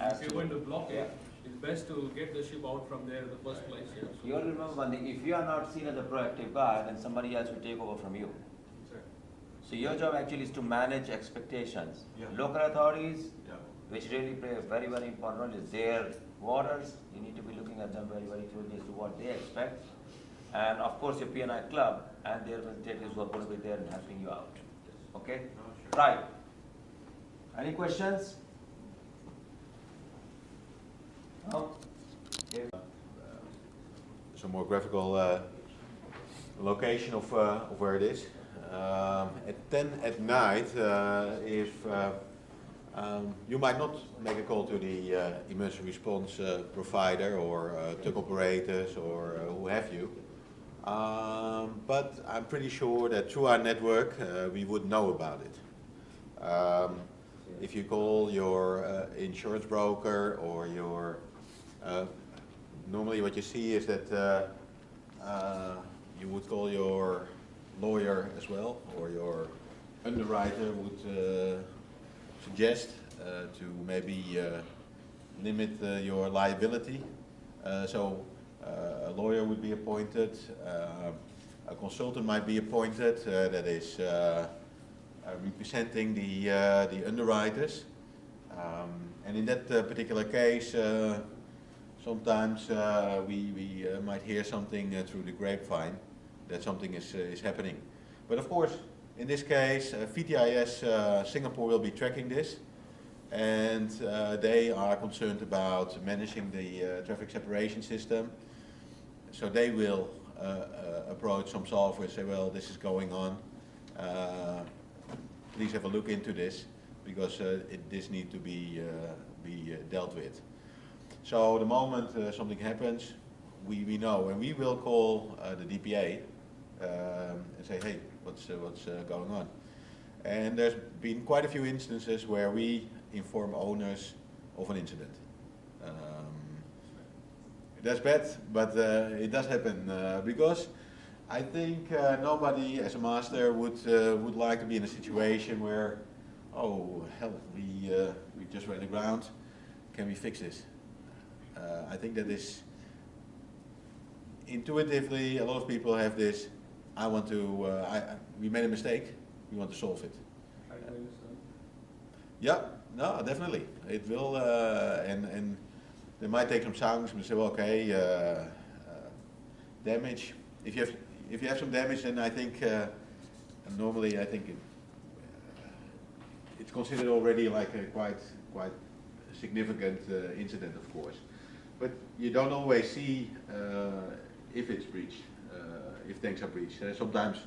And if you're going to block it, it's best to get the ship out from there in the first place. Yeah. So You all remember one thing, if you are not seen as a proactive guy, then somebody else will take over from you. So your job actually is to manage expectations. Local authorities, which really play a very, very important role, is their waters. You need to be looking at them very, very closely as to what they expect. And of course your P&I club and their facilitators who are going to be there and helping you out. Okay? Right. Any questions? No? Some more graphical location of where it is. At 10 at night, if you might not make a call to the emergency response provider or tug operators or who have you, but I'm pretty sure that through our network we would know about it. If you call your insurance broker or your normally what you see is that you would call your lawyer as well, or your underwriter would suggest to maybe limit your liability. So a lawyer would be appointed, a consultant might be appointed that is representing the underwriters. And in that particular case, sometimes we might hear something through the grapevine that something is happening. But of course, in this case, VTIS Singapore will be tracking this, and they are concerned about managing the traffic separation system. So they will approach some solver and say, well, this is going on. Please have a look into this, because this needs to be dealt with. So the moment something happens, we know, and we will call the DPA and say, hey, what's going on? And there's been quite a few instances where we inform owners of an incident. That's bad, but it does happen because I think nobody as a master would like to be in a situation where, oh hell, we just ran aground, can we fix this? I think that is intuitively, a lot of people have this, I want to, we made a mistake, we want to solve it. Yeah, no, definitely. It will, and they might take some sounds and say, well, okay, damage. If you have some damage, then I think normally I think it's considered already like a quite significant incident, of course. But you don't always see if it's breached, if tanks are breached. Sometimes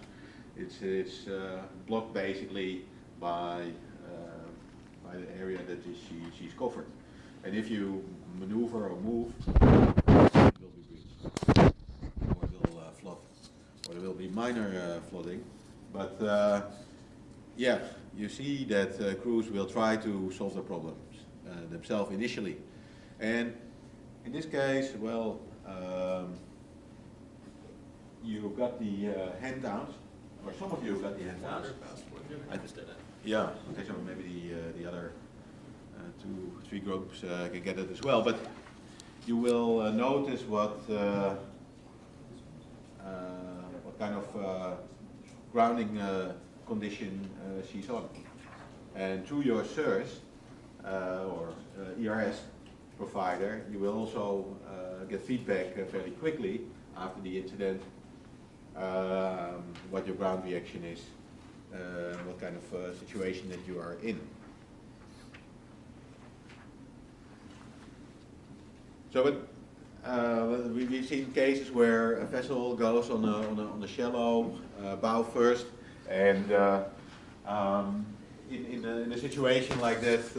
it's blocked basically by the area that she's covered. And if you maneuver or move, it will be breached, or it will flood, or there will be minor flooding. But yeah, you see that crews will try to solve the problems themselves initially. And in this case, well, you got the handouts, or some of you got the handouts. Yeah, okay, so maybe the other 2-3 groups can get it as well. But you will notice what kind of grounding condition she's on. And through your search or ERS provider, you will also get feedback fairly quickly after the incident, what your ground reaction is, what kind of situation that you are in. So, but we've seen cases where a vessel goes on a shallow bow first, and in a situation like that,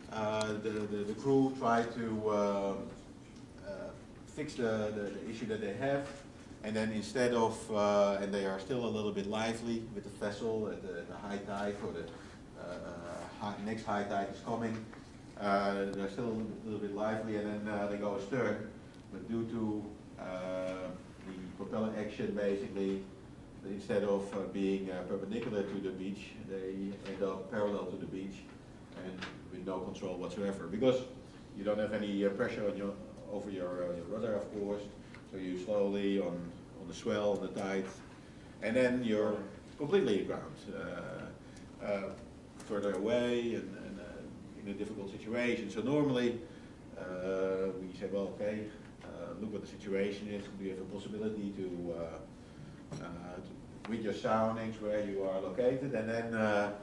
the crew try to fix the issue that they have, and then instead of, and they are still a little bit lively with the vessel at the high tide, or the next high tide is coming, they're still a little bit lively, and then they go astern, but due to the propeller action, basically, instead of being perpendicular to the beach, they end up parallel to the beach, and with no control whatsoever, because you don't have any pressure on over your rudder, of course. So you slowly on the swell, on the tide, and then you're completely aground, further away and in a difficult situation. So normally we say, well, okay, look what the situation is. Do you have a possibility to with your soundings where you are located, and then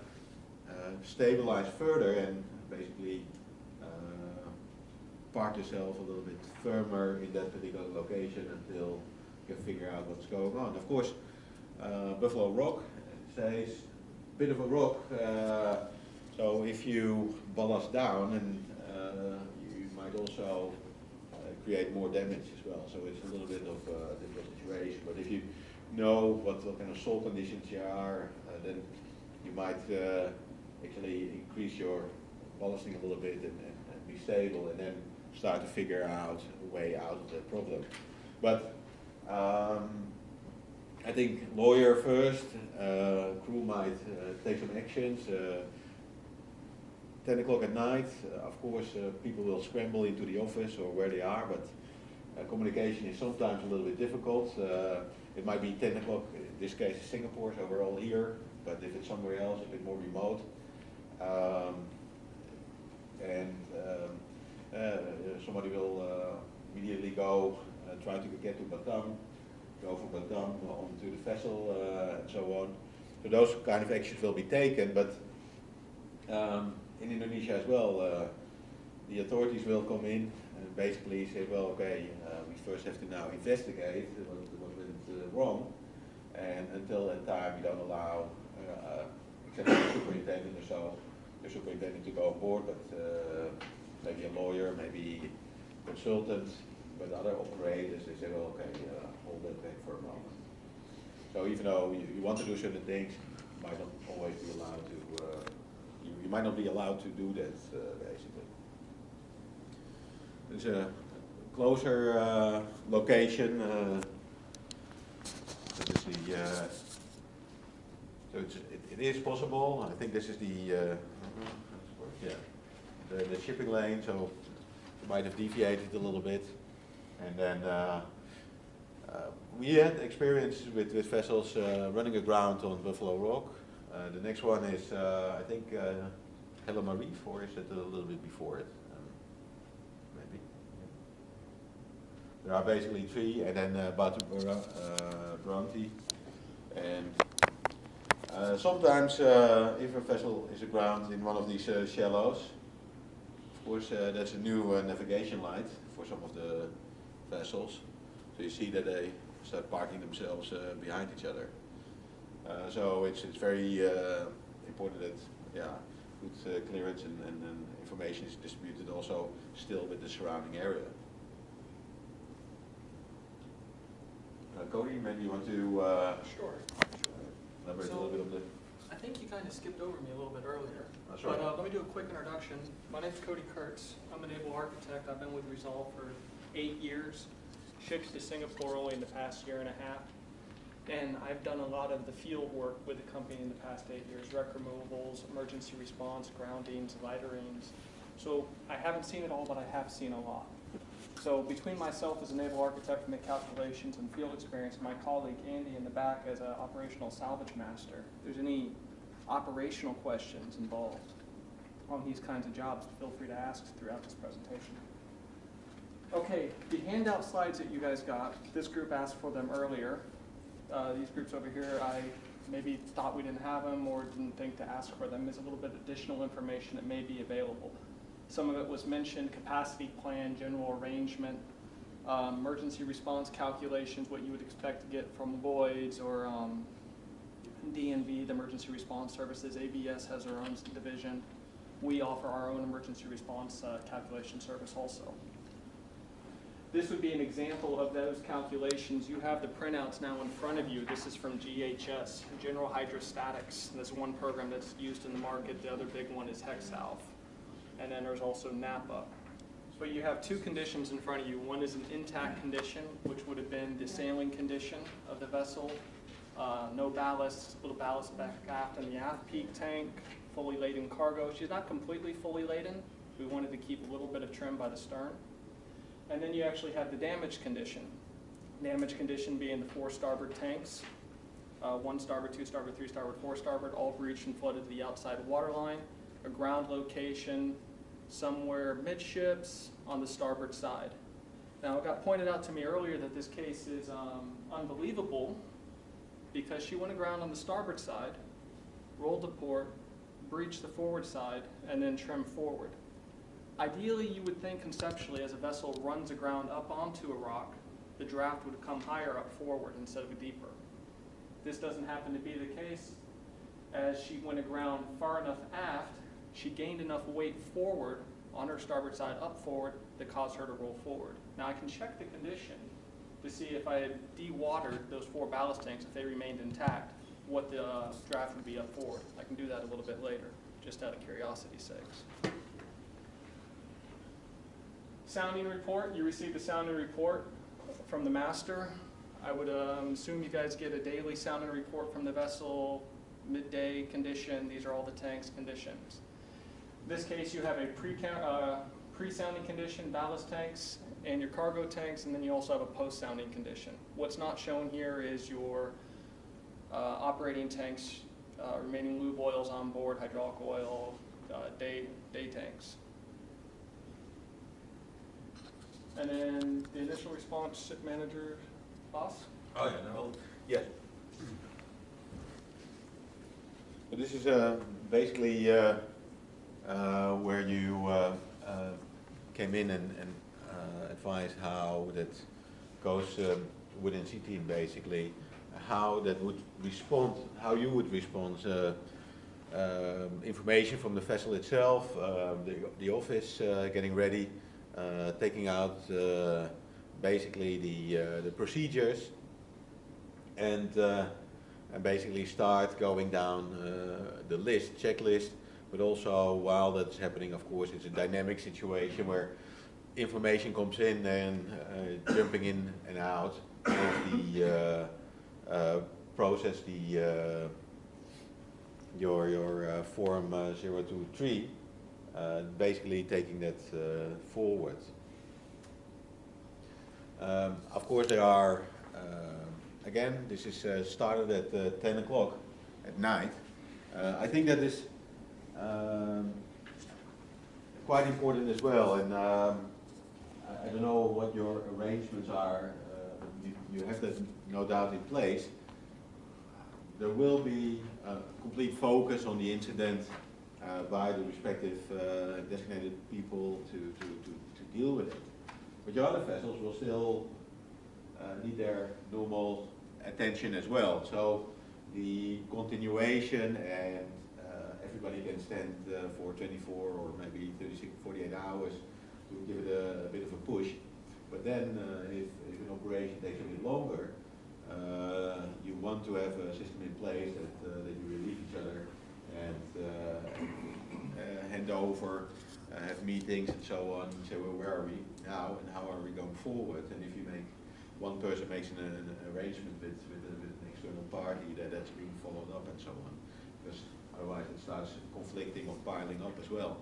stabilize further and basically park yourself a little bit firmer in that particular location until you can figure out what's going on. Of course, Buffalo Rock says bit of a rock, so if you ballast down, and you might also create more damage as well. So it's a little bit of a difficult situation. But if you know what kind of soil conditions there are, then you might actually increase your ballasting a little bit and be stable, and then start to figure out a way out of the problem. But I think lawyer first, crew might take some actions. 10 o'clock at night, of course, people will scramble into the office or where they are, but communication is sometimes a little bit difficult. It might be 10 o'clock, in this case Singapore, so we're all here, but if it's somewhere else, a bit more remote, somebody will immediately go try to get to Batam, go from Batam onto the vessel, and so on. So those kind of actions will be taken, but in Indonesia as well, the authorities will come in and basically say, well, okay, we first have to now investigate what went wrong, and until that time we don't allow, except for the superintendent or so, the superintendent to go on board, but maybe a lawyer, maybe consultant, but other operators, they say, well, okay, hold that back for a moment. So even though you want to do certain things, you might not always be allowed to, you might not be allowed to do that, basically. There's a closer location, so it is possible. I think this is the shipping lane, so it might have deviated a little bit. And then we had experience with vessels running aground on Buffalo Rock. The next one is, I think, Helena Reef, or is it a little bit before it? Maybe. There are basically three, and then Batu Branti. And sometimes, if a vessel is aground in one of these shallows, of course, there's a new navigation light for some of the vessels. So you see that they start parking themselves behind each other. So it's very important that good clearance and information is distributed also still with the surrounding area. Cody, maybe you want to Sure. elaborate a little bit on the. I think you kind of skipped over me a little bit earlier. That's right. But let me do a quick introduction. My name's Cody Kurtz. I'm a naval architect. I've been with Resolve for 8 years. Shipped to Singapore only in the past year and a half. And I've done a lot of the field work with the company in the past 8 years, wreck removals, emergency response, groundings, lighterings. So I haven't seen it all, but I have seen a lot. So between myself as a naval architect and the calculations and field experience, my colleague Andy in the back as an operational salvage master, if there's any operational questions involved on these kinds of jobs, feel free to ask throughout this presentation. Okay, the handout slides that you guys got, this group asked for them earlier. These groups over here, I maybe thought we didn't have them or didn't think to ask for them. There's a little bit of additional information that may be available. Some of it was mentioned: capacity plan, general arrangement, emergency response calculations, what you would expect to get from Lloyd's or DNV, the Emergency Response Services. ABS has their own division. We offer our own emergency response calculation service also. This would be an example of those calculations. You have the printouts now in front of you. This is from GHS, General Hydrostatics. That's one program that's used in the market. The other big one is Hexalf. And then there's also NAPA. So you have two conditions in front of you. One is an intact condition, which would have been the sailing condition of the vessel. No ballast, little ballast back aft in the aft peak tank, fully laden cargo. She's not completely fully laden. We wanted to keep a little bit of trim by the stern. And then you actually have the damage condition. Damage condition being the 4 starboard tanks, 1 starboard, 2 starboard, 3 starboard, 4 starboard, all breached and flooded to the outside waterline. A ground location somewhere midships on the starboard side. Now, it got pointed out to me earlier that this case is unbelievable because she went aground on the starboard side, rolled to port, breached the forward side, and then trimmed forward. Ideally, you would think conceptually as a vessel runs aground up onto a rock, the draft would come higher up forward instead of deeper. This doesn't happen to be the case. As she went aground far enough aft, she gained enough weight forward on her starboard side up forward that caused her to roll forward. Now I can check the condition to see if I had de-watered those 4 ballast tanks, if they remained intact, what the draft would be up forward. I can do that a little bit later, just out of curiosity's sakes. Sounding report, you received the sounding report from the master. I would assume you guys get a daily sounding report from the vessel, midday condition. These are all the tanks conditions. In this case, you have a pre-sounding condition, ballast tanks, and your cargo tanks, and then you also have a post-sounding condition. What's not shown here is your operating tanks, remaining lube oils on board, hydraulic oil, day tanks. And then the initial response ship manager, boss? Oh, yeah, no, yeah. But this is basically where you came in and advised how that goes within C-Team, basically, how that would respond, how you would respond. Information from the vessel itself, the office getting ready, taking out basically the procedures, and basically start going down the list, checklist. But also, while that's happening, of course, it's a dynamic situation where information comes in and jumping in and out of the process, your form 023, basically taking that forward. Of course, there are, again, this is started at 10 o'clock at night. I think that is quite important as well, and I don't know what your arrangements are. You have that no doubt in place. There will be a complete focus on the incident by the respective designated people to deal with it. But your other vessels will still need their normal attention as well. So the continuation and everybody can stand for 24 or maybe 36, 48 hours to give it a bit of a push. But then if an operation takes a bit longer, you want to have a system in place that you relieve each other and hand over, have meetings and so on, and say, well, where are we now and how are we going forward? And if you make, one person makes an arrangement with an external party, that's being followed up and so on, because otherwise it starts conflicting or piling up as well.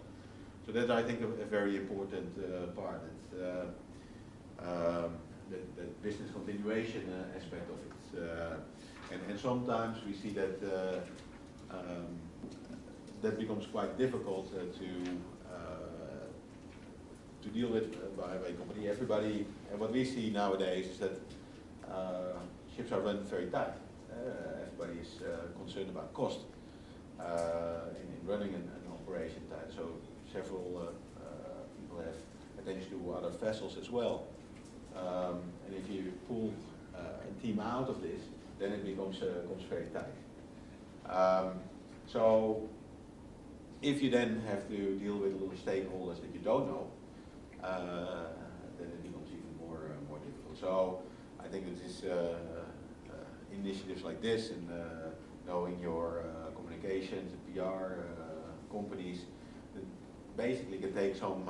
So that's, I think, a very important part, that business continuation aspect of it. And sometimes we see that that becomes quite difficult to deal with by a company. Everybody, and what we see nowadays is that ships are run very tight. Everybody is concerned about cost in running an operation tight. So several people have attention to other vessels as well. And if you pull a team out of this, then it becomes very tight. So if you then have to deal with little stakeholders that you don't know, then it becomes even more difficult. So I think it is initiatives like this and knowing your communications, PR companies, that basically can take some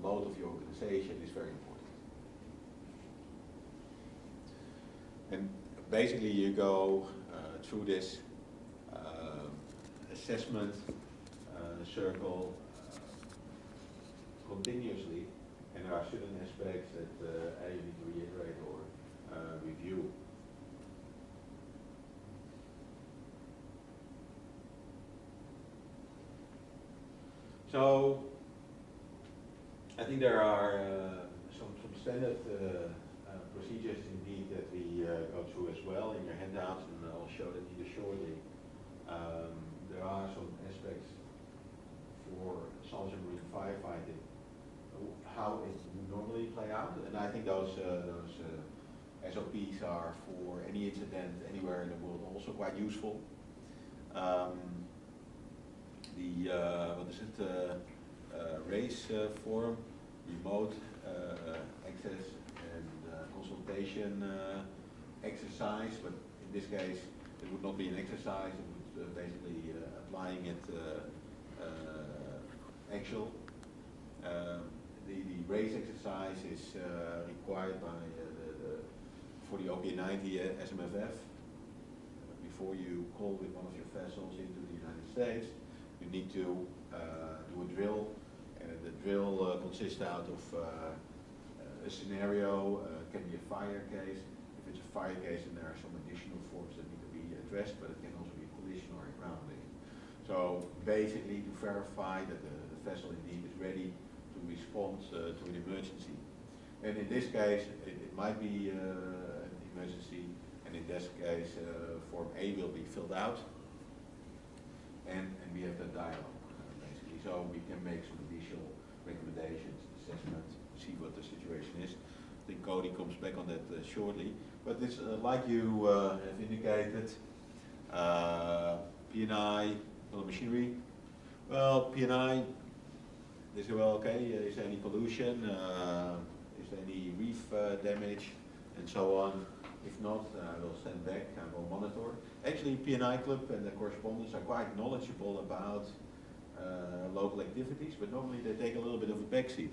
load of your organization is very important. And basically you go through this assessment circle continuously, and there are certain aspects that you need to reiterate or review. So I think there are some standard procedures indeed that we go through as well in your handouts, and I'll show that to you shortly. There are some aspects for salvage and marine firefighting, how it would normally play out, and I think those SOPs are for any incident anywhere in the world also quite useful. What is it? Race forum, remote access and consultation exercise, but in this case it would not be an exercise, it would basically applying it actual. The race exercise is required by for the OP90 SMFF. Before you call with one of your vessels into the United States, you need to do a drill, and the drill consists out of a scenario, can be a fire case. If it's a fire case, then there are some additional forms that need to be addressed, but it can also be a collision or a grounding. So basically to verify that the vessel indeed is ready to respond to an emergency. And in this case, it might be an emergency, and in this case, Form A will be filled out, and we have that dialogue, basically. So we can make some additional recommendations, assessment, see what the situation is. I think Cody comes back on that shortly. But it's like you have indicated, P&I, machinery. Well, P&I, they say, well, okay, is there any pollution? Is there any reef damage? And so on. If not, we'll stand back and we'll monitor. Actually, P&I Club and the correspondents are quite knowledgeable about local activities, but normally they take a little bit of a backseat.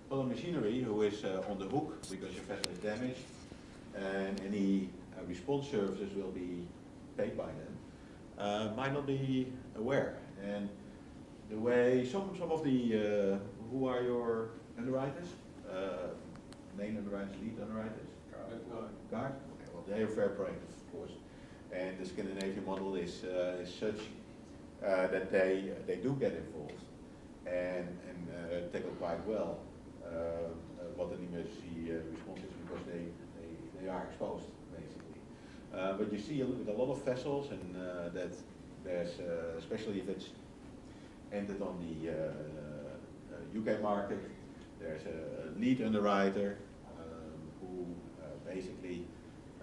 Well, machinery, who is on the hook because your vessel is damaged, and any response services will be paid by them, might not be aware. And the way some of the, who are your underwriters? Main underwriters, lead underwriters? Guard? Okay, well, they are very proactive, of course. And the Scandinavian model is such that they do get involved and tackle quite well what an emergency response is, because they are exposed, basically. But you see with a lot of vessels, and that there's, especially if it's entered on the UK market, there's a lead underwriter who basically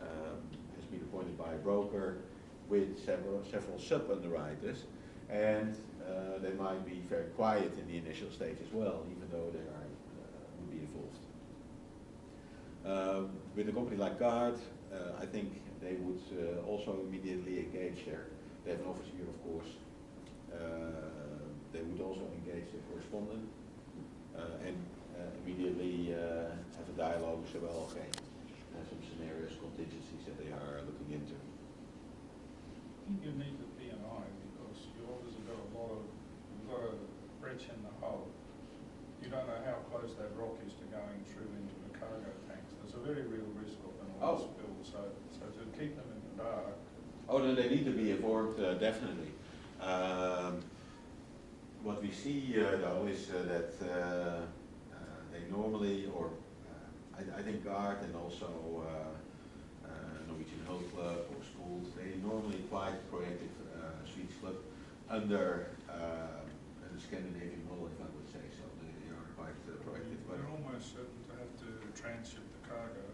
has been appointed by a broker with several sub-underwriters, and they might be very quiet in the initial stage as well, even though they are would be involved. With a company like Guard, I think they would also immediately engage there. They have an office here, of course. They would also engage the correspondent and immediately have a dialogue. So, well, okay, some scenarios, contingencies that they are looking into. I think you need the P&I because you obviously got you've got a breach in the hull. You don't know how close that rock is to going through into the cargo tanks. There's a very real risk of an oil spill, so to keep them in the dark. Oh, no, they need to be informed, definitely. What we see, though, is that they normally, or I think Guard and also Norwegian Hull Club or schools, they normally quite proactive Swedish club under the Scandinavian model, if I would say so. They are quite proactive. But they're almost certain to have to transship the cargo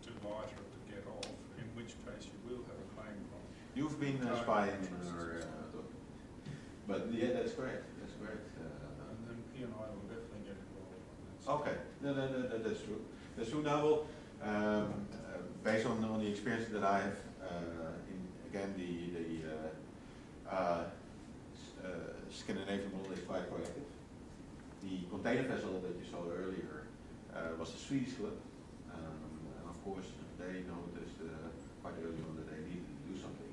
to lighter to get off, in which case you will have a claim from. You've been spying but yeah, that's correct. That's correct. And then P&I will definitely get involved. Okay, no, that's true. That's true. Now, well, based on the experience that I have, again, the Scandinavian model is quite proactive. The container vessel that you saw earlier was the Swedish club, and of course they noticed quite early on that they needed to do something.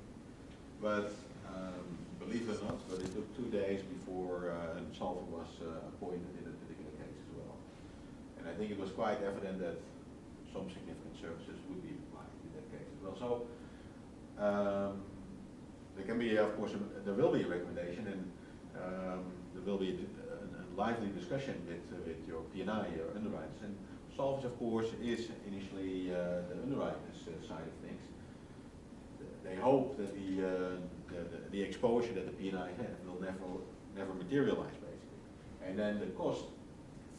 But Believe it or not, but it took 2 days before a solver was appointed in a particular case as well. And I think it was quite evident that some significant services would be applied in that case as well. So there can be, of course, there will be a recommendation, and there will be a lively discussion with your P&I or underwriters. And solvers, of course, is initially the underwriters side of things. They hope that the exposure that the P&I have will never materialize, basically. And then the cost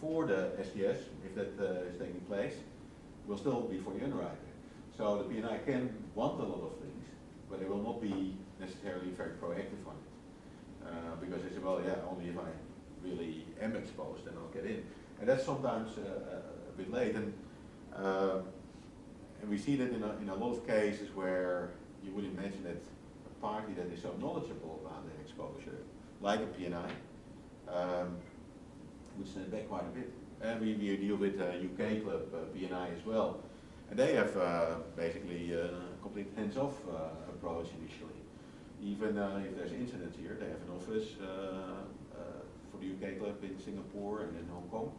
for the STS, if that is taking place, will still be for the underwriter. So the P&I can want a lot of things, but they will not be necessarily very proactive on it. Because they say, well, yeah, only if I really am exposed, then I'll get in. And that's sometimes a bit late. And we see that in a lot of cases where you would imagine that a party that is so knowledgeable about their exposure, like a P&I, would stand back quite a bit. And we deal with UK club P&I as well. And they have basically a complete hands-off approach initially. Even if there's incidents here, they have an office for the UK club in Singapore and in Hong Kong.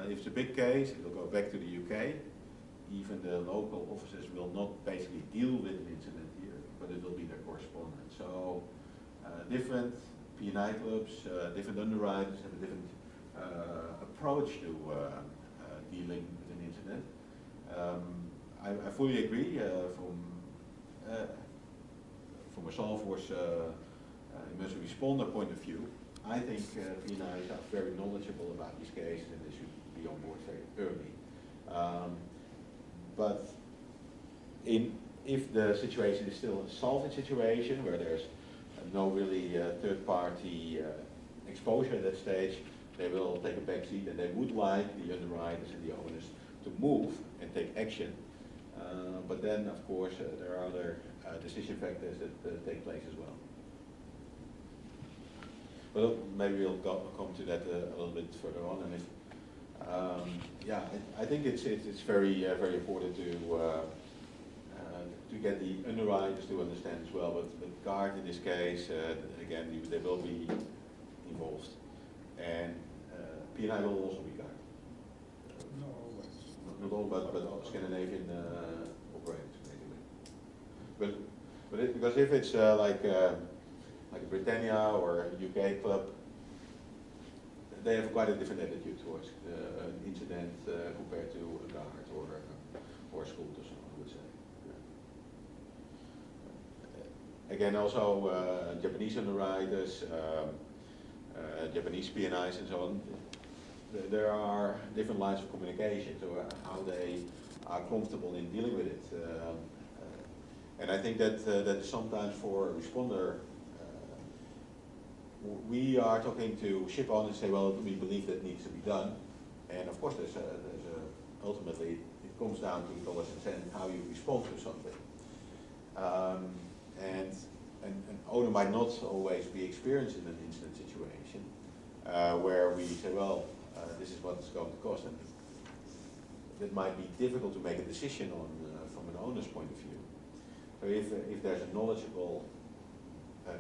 If it's a big case, it will go back to the UK. Even the local officers will not basically deal with an incident here, but it will be their correspondent. So different P&I clubs, different underwriters have a different approach to dealing with an incident. I fully agree from a Solforce emergency responder point of view. I think P&Is are very knowledgeable about these cases and they should be on board very early. But if the situation is still a solvent situation where there's no really third-party exposure at that stage, they will take a back seat and they would like the underwriters and the owners to move and take action. But then, of course, there are other decision factors that take place as well. Well, maybe we'll come to that a little bit further on. And if, yeah, I think it's very very important to get the underwriters to understand as well. But guard in this case, again, they will be involved, and P&I will also be guard. Not always. Not all, but Scandinavian operators basically. Because if it's like a Britannia or a UK club, they have quite a different attitude towards an incident compared to a guard or a school or so, I would say. Yeah. Again, also Japanese underwriters, Japanese P&Is and so on. There are different lines of communication, so how they are comfortable in dealing with it. And I think that sometimes for a responder, we are talking to ship owners and say, well, we believe that needs to be done. And of course, ultimately, it comes down to dollars and cents, how you respond to something. And an owner might not always be experienced in an incident situation where we say, well, this is what it's going to cost. And that might be difficult to make a decision on from an owner's point of view. So if there's a knowledgeable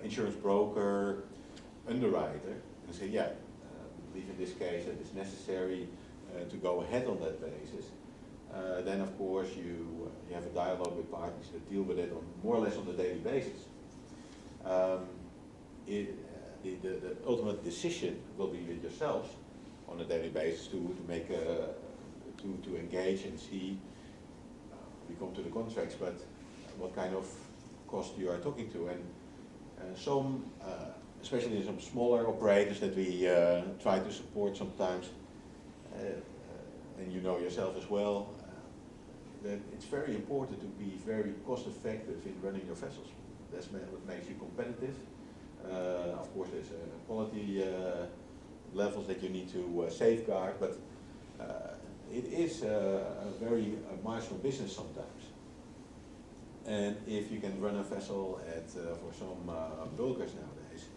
insurance broker, underwriter, and say, yeah, we believe in this case that it's necessary to go ahead on that basis, then of course you have a dialogue with parties that deal with it on more or less on a daily basis. The ultimate decision will be with yourselves on a daily basis to make to engage and see. We come to the contracts, but what kind of cost you are talking to, and some. Especially in some smaller operators that we try to support sometimes, and you know yourself as well, that it's very important to be very cost effective in running your vessels. That's what makes you competitive. Of course, there's quality levels that you need to safeguard, but it is a very marginal business sometimes. And if you can run a vessel at, for some bulkers nowadays,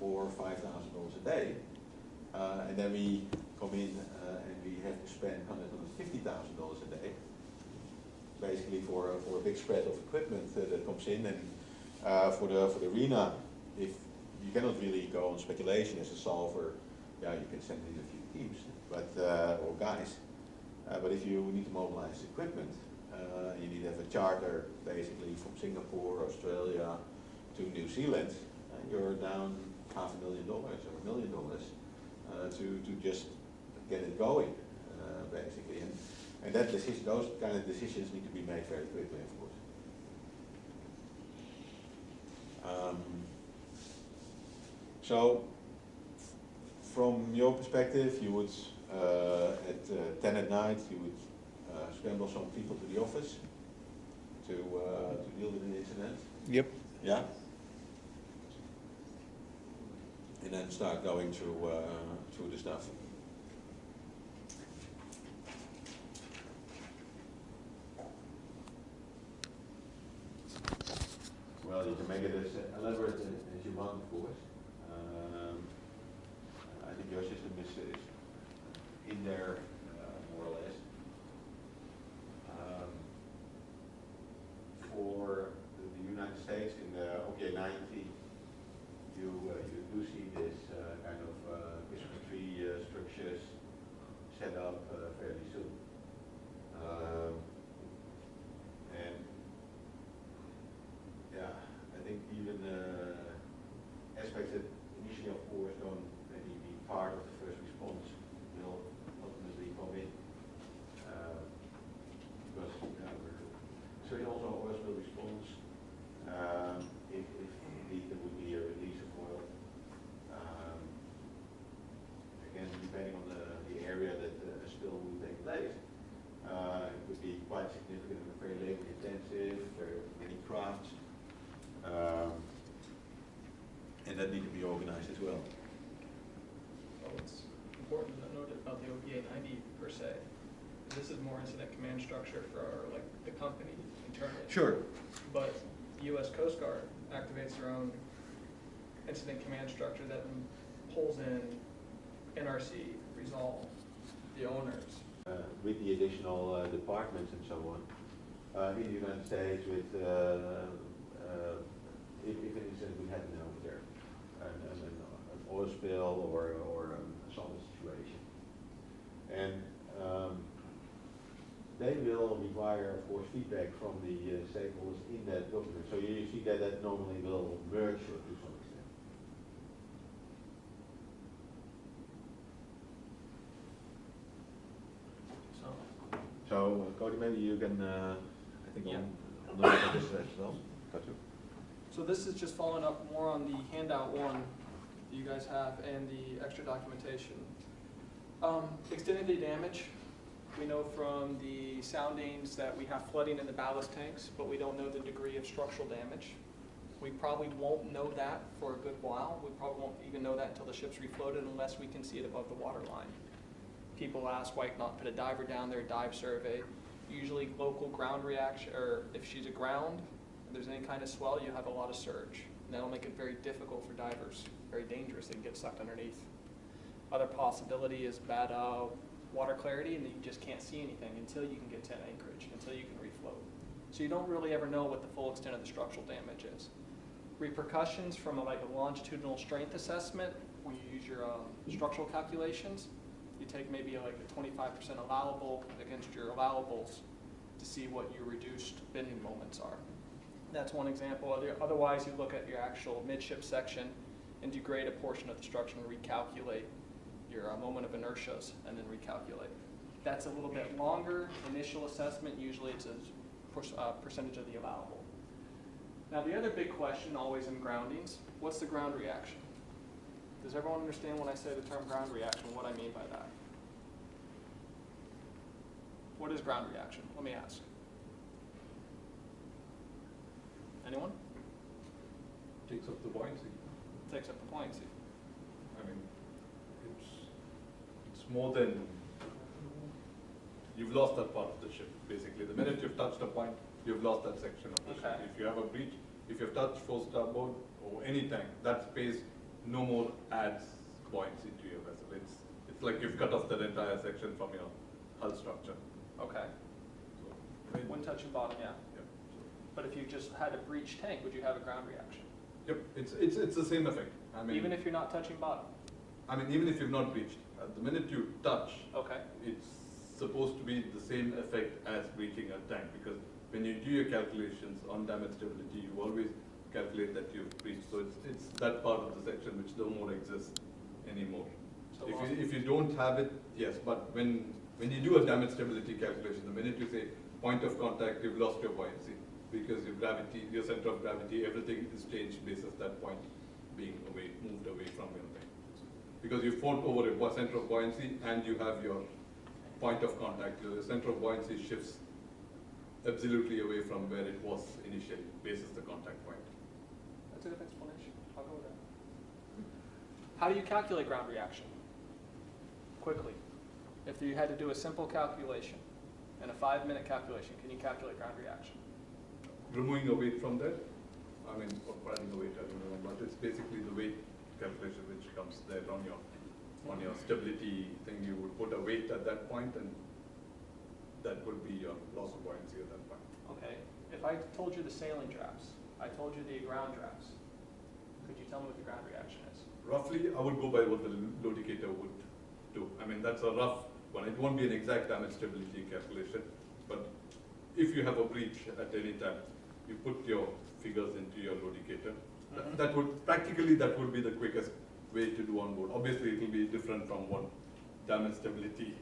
$4,000 or $5,000 a day, and then we come in and we have to spend $150,000 a day, basically for a big spread of equipment that comes in, and for the arena if you cannot really go on speculation as a solver, yeah, you can send in a few teams, but or guys. But if you need to mobilize equipment, you need to have a charter basically from Singapore, Australia to New Zealand. You're down $500,000 or $1 million to just get it going, basically. And that decision, those kind of decisions need to be made very quickly, of course. So, from your perspective, you would, at 10 at night, you would scramble some people to the office to deal with an incident. Yep. Yeah? And then start going through the stuff. Well, you can make it as elaborate as you want, of course. I think your system is in there, more or less. For the United States, in the OPA 90, you do see this kind of Christmas tree structures set up fairly soon. And yeah, I think even aspects that initially, of course, don't maybe be part of the first response will ultimately come in. Because so it also oil spill response, if indeed there would be a release of oil. Again, depending on the area that a spill would take place, it would be quite significant and very labor intensive, very many crafts. And that need to be organized as well. Well, it's important to note about the OPA 90 per se. This is more incident command structure for like the company internally. Sure. But the U.S. Coast Guard activates their own incident command structure that pulls in NRC, Resolve, the owners. With the additional departments and so on. In the United States, with if an incident would happen over there, an oil spill or a solid situation, and they will require, of course, feedback from the stakeholders in that document. So you see that normally will merge to some extent. So, Cody, maybe you can, I think, Yeah. on this as well. Got you. So this is just following up more on the handout one that you guys have and the extra documentation. Extended damage. We know from the soundings that we have flooding in the ballast tanks, but we don't know the degree of structural damage. We probably won't know that for a good while. We probably won't even know that until the ship's refloated unless we can see it above the water line. People ask why not put a diver down there, dive survey. Usually local ground reaction, or if she's aground, if there's any kind of swell, you have a lot of surge. And that'll make it very difficult for divers, very dangerous. They can get sucked underneath. Other possibility is bad water clarity, and you just can't see anything until you can get to an anchorage, until you can refloat. So you don't really ever know what the full extent of the structural damage is. Repercussions from a longitudinal strength assessment, when you use your structural calculations, you take maybe like a 25% allowable against your allowables to see what your reduced bending moments are. That's one example. Otherwise, you look at your actual midship section and degrade a portion of the structure and recalculate your moment of inertias and then recalculate. That's a little bit longer initial assessment. Usually it's a percentage of the allowable. Now the other big question always in groundings, what's the ground reaction? Does everyone understand when I say the term ground reaction, what I mean by that? What is ground reaction? Let me ask. Anyone? Takes up the buoyancy. Takes up the buoyancy. I mean, it's more than, you've lost that part of the ship, basically. The minute you've touched a point, you've lost that section of the ship. If you have a breach, if you've touched full starboard or any tank, that space no more adds buoyancy to your vessel. It's like you've cut off that entire section from your hull structure. Okay. So, One touching bottom, yeah. yeah. But if you just had a breached tank, would you have a ground reaction? Yep, it's the same effect. I mean, Even if you're not touching bottom? even if you've not breached, the minute you touch, Okay. it's supposed to be the same effect as breaching a tank, because when you do your calculations on damage stability, you always calculate that you've breached. So it's that part of the section which no more exists anymore. So If you don't have it, yes, but when you do a damage stability calculation, the minute you say point of contact, you've lost your buoyancy, because your gravity, your center of gravity, everything is changed basis that point being moved away from your thing. Because you fought over a center of buoyancy and you have your point of contact, your center of buoyancy shifts absolutely away from where it was initially, basis the contact point. That's a good explanation. I'll go with that. How do you calculate ground reaction? Quickly. If you had to do a simple calculation, in a 5-minute calculation, can you calculate ground reaction? Removing a weight from that, or adding a weight, I don't know, but it's basically the weight calculation which comes there on your stability thing. You would put a weight at that point, and that would be your loss of buoyancy at that point. Okay. If I told you the sailing drafts, I told you the ground drafts, could you tell me what the ground reaction is? Roughly, I would go by what the loadicator would do. That's a rough one. It won't be an exact damage stability calculation, but if you have a breach at any time, you put your figures into your loadicator. That would be the quickest way to do on board. Obviously, it will be different from what damage stability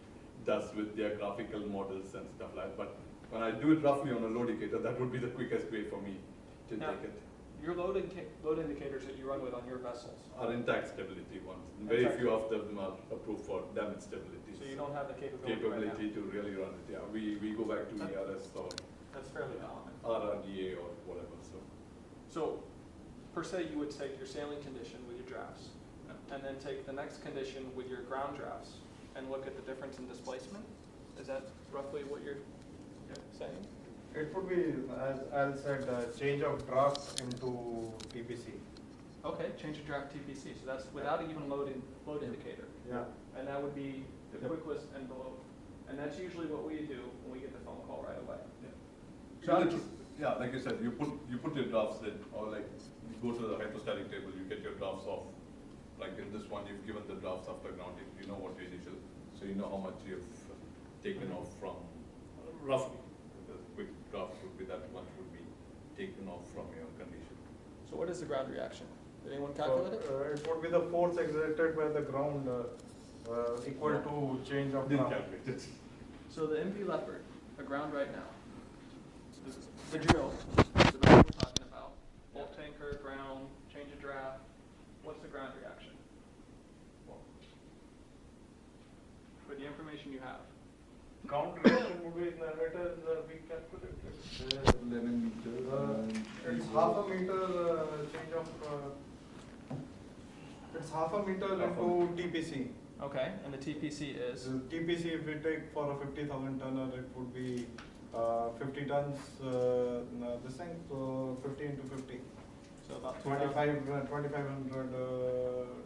does with their graphical models and stuff like that. But when I do it roughly on a loadicator, that would be the quickest way for me to take it. Your load indicators that you run with on your vessels Are intact stability ones. Very few of them are approved for damage stability. So you don't have the capability To really run it. Yeah, we go back to ERS or That's fairly common. RRDA or whatever. So, per se, you would take your sailing condition with your drafts, and then take the next condition with your ground drafts, and look at the difference in displacement? Is that roughly what you're saying? It would be, as Al said, change of draft into TPC. Okay, change of draft TPC, so that's without even load indicator. Yeah. And that would be the quickest envelope. And that's usually what we do when we get the phone call right away. Yeah, like you said, you put your drafts in, or like you go to the hydrostatic table, you get your drafts off. Like in this one, you've given the drafts after grounding. You know what your initial, so you know how much you've taken off from roughly. The quick draft would be that much would be taken off from your condition. So what is the ground reaction? Did anyone calculate it? It would be the force exerted by the ground equal to change of Didn't draft. calculate it. So the MV Leopard, aground right now, the drill, the vessel we're talking about, bulk tanker, ground, change of draft, what's the ground reaction? For the information you have. Ground reaction would be narrator, we calculate it. 11 meters. It's half a meter change of, it's half a meter into TPC. Okay, and the TPC is? So TPC, if we take for a 50,000 tonner, it would be 50 tons, this thing, so 50 into 50. So about 2,500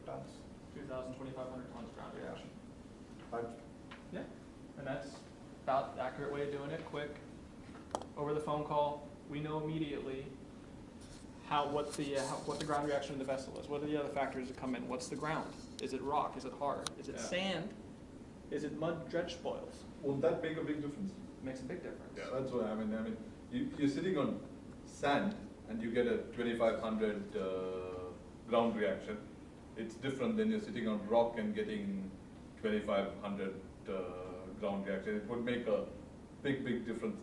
tons. 2,000, 2,500 tons ground reaction. But Yeah, and that's about the accurate way of doing it, quick. Over the phone call, we know immediately what the ground reaction of the vessel is. What are the other factors that come in? What's the ground? Is it rock? Is it hard? Is it sand? Is it mud dredge spoils? Won't that make a big difference? It makes a big difference. Yeah, that's what I mean. You're sitting on sand and you get a 2,500 ground reaction. It's different than you're sitting on rock and getting 2,500 ground reaction. It would make a big difference.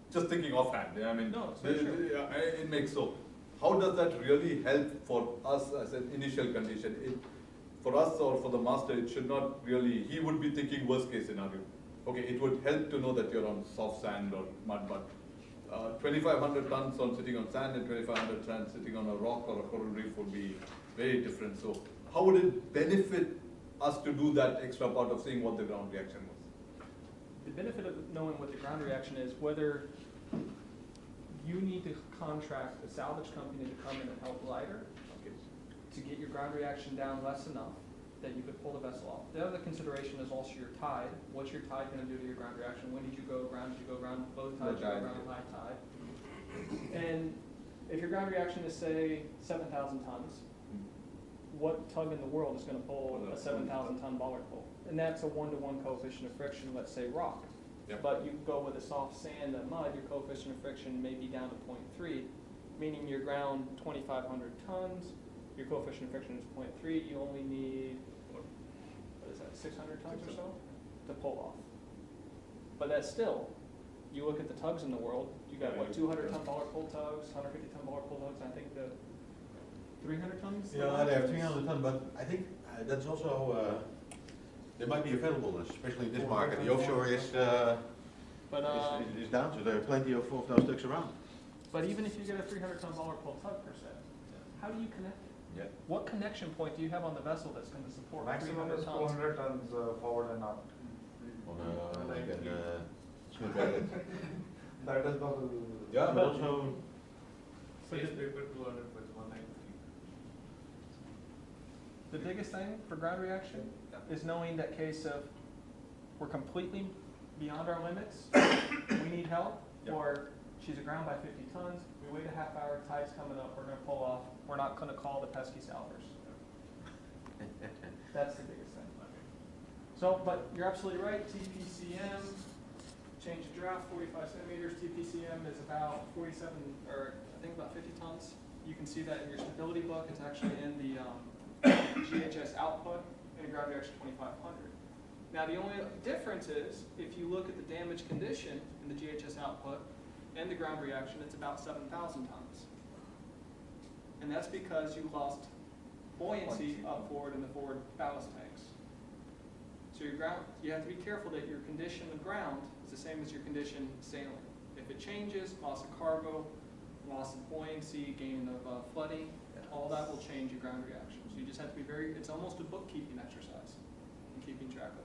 Just thinking offhand. No, it's very true. It makes so. How does that really help for us as an initial condition? For us or for the master, it should not really, he would be thinking worst case scenario. Okay, it would help to know that you're on soft sand or mud, but 2,500 tons on sitting on sand and 2,500 tons sitting on a rock or a coral reef would be very different. So how would it benefit us to do that extra part of seeing what the ground reaction was? The benefit of knowing what the ground reaction is, whether you need to contract a salvage company to come in and help lighter, to get your ground reaction down less enough that you could pull the vessel off. The other consideration is also your tide. What's your tide going to do to your ground reaction? When did you go around? Did you go around low tide? Did you go around high tide? And if your ground reaction is, say, 7,000 tons, what tug in the world is going to pull a 7,000 ton bollard pull? And that's a 1-to-1 coefficient of friction, let's say rock. Yep. But you go with a soft sand and mud, your coefficient of friction may be down to 0.3, meaning your ground 2,500 tons, your coefficient of friction is 0.3, you only need, what is that, 600 tons or so to pull off. But that's still, you look at the tugs in the world, you got what, 200 ton bollard pull tugs, 150 ton bollard pull tugs, I think the 300 tons? Yeah, they have 300 ton, but I think that's also, there might be available, especially in this market. The offshore is down, so there are plenty of those tugs around. But even if you get a 300 ton bollard pull tug per se, how do you connect it? Yeah. What connection point do you have on the vessel that's going to support Maximum 300 is tons? 400 tons forward and aft. Like a smooth racket. That is the. Yeah, but also, Space paper 200 with 193. The biggest thing for ground reaction is knowing that case of we're completely beyond our limits, we need help, or she's aground by 50 tons, we wait a half hour, tide's coming up, we're going to pull off, we're not going to call the pesky salvers. That's the biggest thing. So, but you're absolutely right, TPCM, change of draft, 45 centimeters, TPCM is about 47, or I think about 50 tons. You can see that in your stability book, it's actually in the GHS output, and ground reaction 2,500. Now the only difference is, if you look at the damage condition in the GHS output and the ground reaction, it's about 7,000 tons. And that's because you lost buoyancy up forward in the forward ballast tanks. So your ground, you have to be careful that your condition of ground is the same as your condition sailing. If it changes, loss of cargo, loss of buoyancy, gain of flooding, all that will change your ground reaction. So you just have to be very, it's almost a bookkeeping exercise in keeping track of it.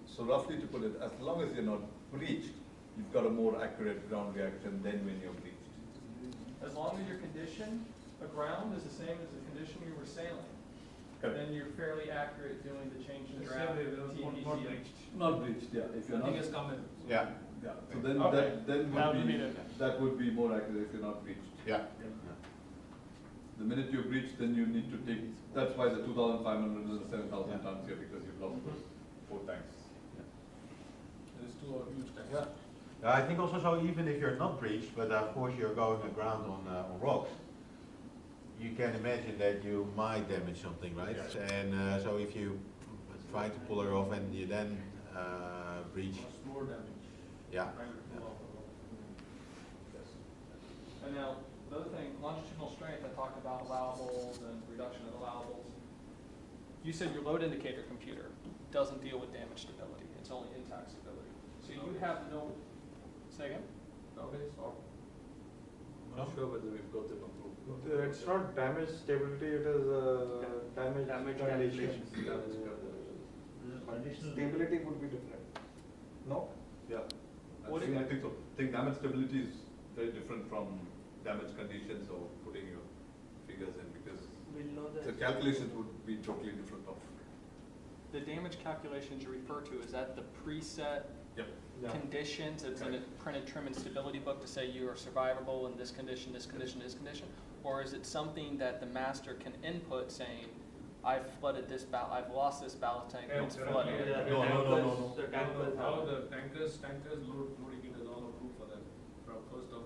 So roughly to put it, as long as you're not breached, you've got a more accurate ground reaction than when you're breached. As long as your condition aground is the same as the condition you were sailing, then you're fairly accurate doing the change in draft, TPC. Not breached, yeah. If you're Nothing not, has come in. yeah, yeah. So then Okay. that would be more accurate if you're not breached. yeah. The minute you breach, then you need to take. That's why the 2,500 and the 7,000 tons here, because you've lost those 4 tanks. There is 2 huge tanks. Yeah. Yeah, I think also so even if you're not breached, but of course you're going aground on rocks, you can imagine that you might damage something, right? Yes. And so if you try to pull her off and you then breach, Much more damage. yeah. Trying to pull off the rope. Yes. And now, the other thing, longitudinal strength, I talked about allowables and reduction of allowables. You said your load indicator computer doesn't deal with damage stability, it's only intact stability. So you have no, say again? Nowadays, or? No? I'm not sure whether we've got them approved. It's not damage stability, it is damage conditions. Stability would be different. No? Yeah. What I think so. I think damage stability is very different from damage conditions or putting your figures in, because We'll know the calculations would be totally different of. The damage calculations you refer to, is that the preset Yep. Yeah. conditions? It's in a printed trim and stability book to say you are survivable in this condition, this condition, this condition? Or is it something that the master can input saying, I've flooded this I've lost this ballast tank, and it's flooded? No. All the tankers, load indicators all approved for that. From 1st of